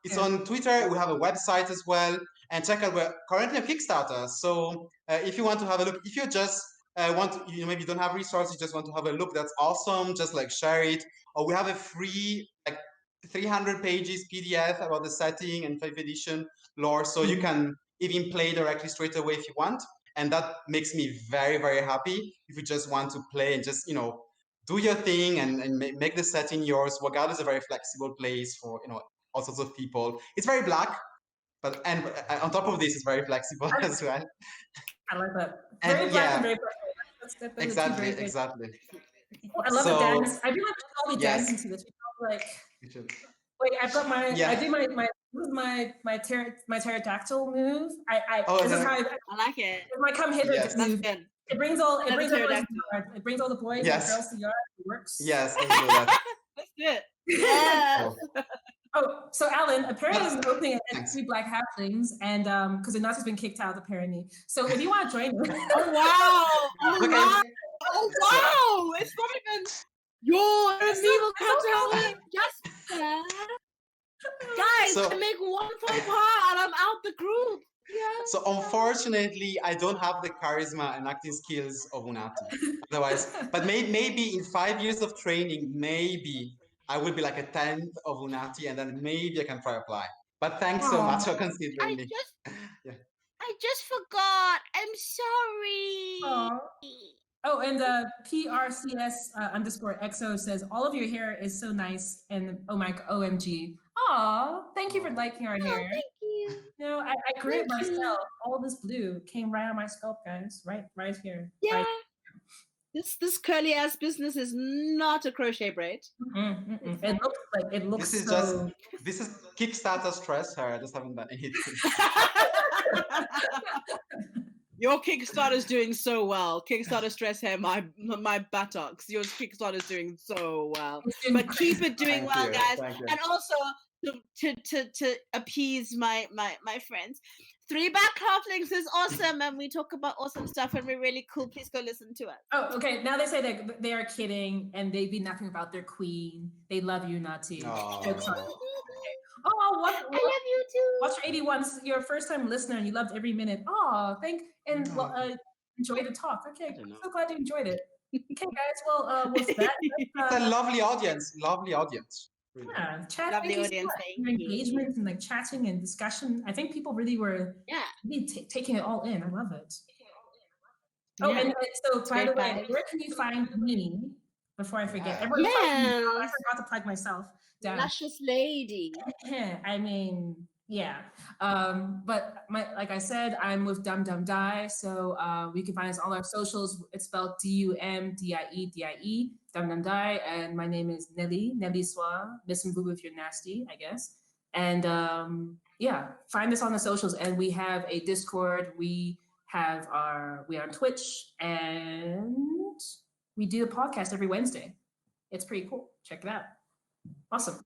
It's on Twitter. We have a website as well. And check out, we're currently a Kickstarter. So if you want to have a look, if you just maybe you don't have resources, you just want to have a look, that's awesome. Just share it. Or we have a free 300 pages PDF about the setting and 5th edition lore. So you can even play directly straight away if you want. And that makes me very, very happy if you just want to play and just, do your thing and make the setting yours. Wagad is a very flexible place for, all sorts of people. It's very black. And on top of this, it's very flexible as well. I like that. Very black and very flexible. Exactly. Oh, I love the dance. I feel like we should all be dancing to this. Wait, I've got my. I do my pterodactyl move. This is how I like it. My come hither move. It brings all the boys and girls to yard. It works. Yes, let's do that. Let's do it. Yes. Oh, so Alan, apparently there's an opening at 3 Black Halflings, and because Inati's been kicked out apparently. So if you want to join us. Oh wow! It's not even your evil cartel. Guys, I make one faux pas and I'm out the group. Yeah. So unfortunately, I don't have the charisma and acting skills of Unati. Otherwise, but maybe in 5 years of training, maybe I will be like a 10th of Unati, and then maybe I can try apply. But thanks so much for considering me. I just forgot. I'm sorry. Oh, and PRCS_XO says, all of your hair is so nice, and oh my OMG. Aw, thank you for liking our hair. Thank you. I grew it myself. All this blue came right on my scalp, guys. Right here. Yeah. Right. This curly ass business is not a crochet braid. It looks this is Kickstarter stress hair. I just haven't done anything. Your Kickstarter's doing so well. Kickstarter stress hair, my buttocks. Your Kickstarter's doing so well. But keep it doing well, guys. And also to appease my friends. 3 Black Halflings is awesome, and we talk about awesome stuff, and we're really cool. Please go listen to us. Oh, okay. Now they say that they are kidding, and they be nothing about their queen. They love you, Nati. I love you too. Watch 81. This is your first time listener, and you loved every minute. Enjoy the talk. Okay, so glad you enjoyed it. Okay, guys. Well, with that, it's a lovely audience. Lovely audience. Really. Yeah, chat. Lovely audience. Your engagement and chatting and discussion. I think people really were really taking it all in. I love it. Oh, and so by the way, where can you find me? Before I forget, I forgot to plug myself down. Luscious lady. I mean, yeah. But like I said, I'm with Dum Dum Die, so we can find us all our socials. It's spelled DUMDIE, Dum Dum Die, and my name is Nelly Soa. Miss and Boo if you're nasty, I guess. And find us on the socials, and we have a Discord. We are on Twitch, and we do a podcast every Wednesday. It's pretty cool. Check it out. Awesome.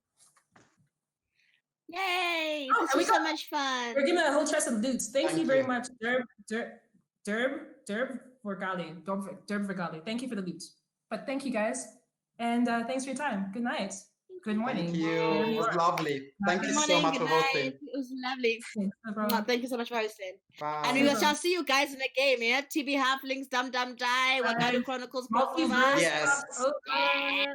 Yay! This was so much fun. We're giving a whole chest of loots. Thank you very much, Derb Vergali. Derb Vergali. Thank you for the loot. But thank you guys. And thanks for your time. Good night. Good morning. Thank you. It was lovely. Thank you so much for hosting. It was lovely. Thank you so much for hosting. Bye. And we shall see you guys in the game, yeah? TB Halflings, Dum Dum Die, Wagon Chronicles, Multiverse. Yes. Okay.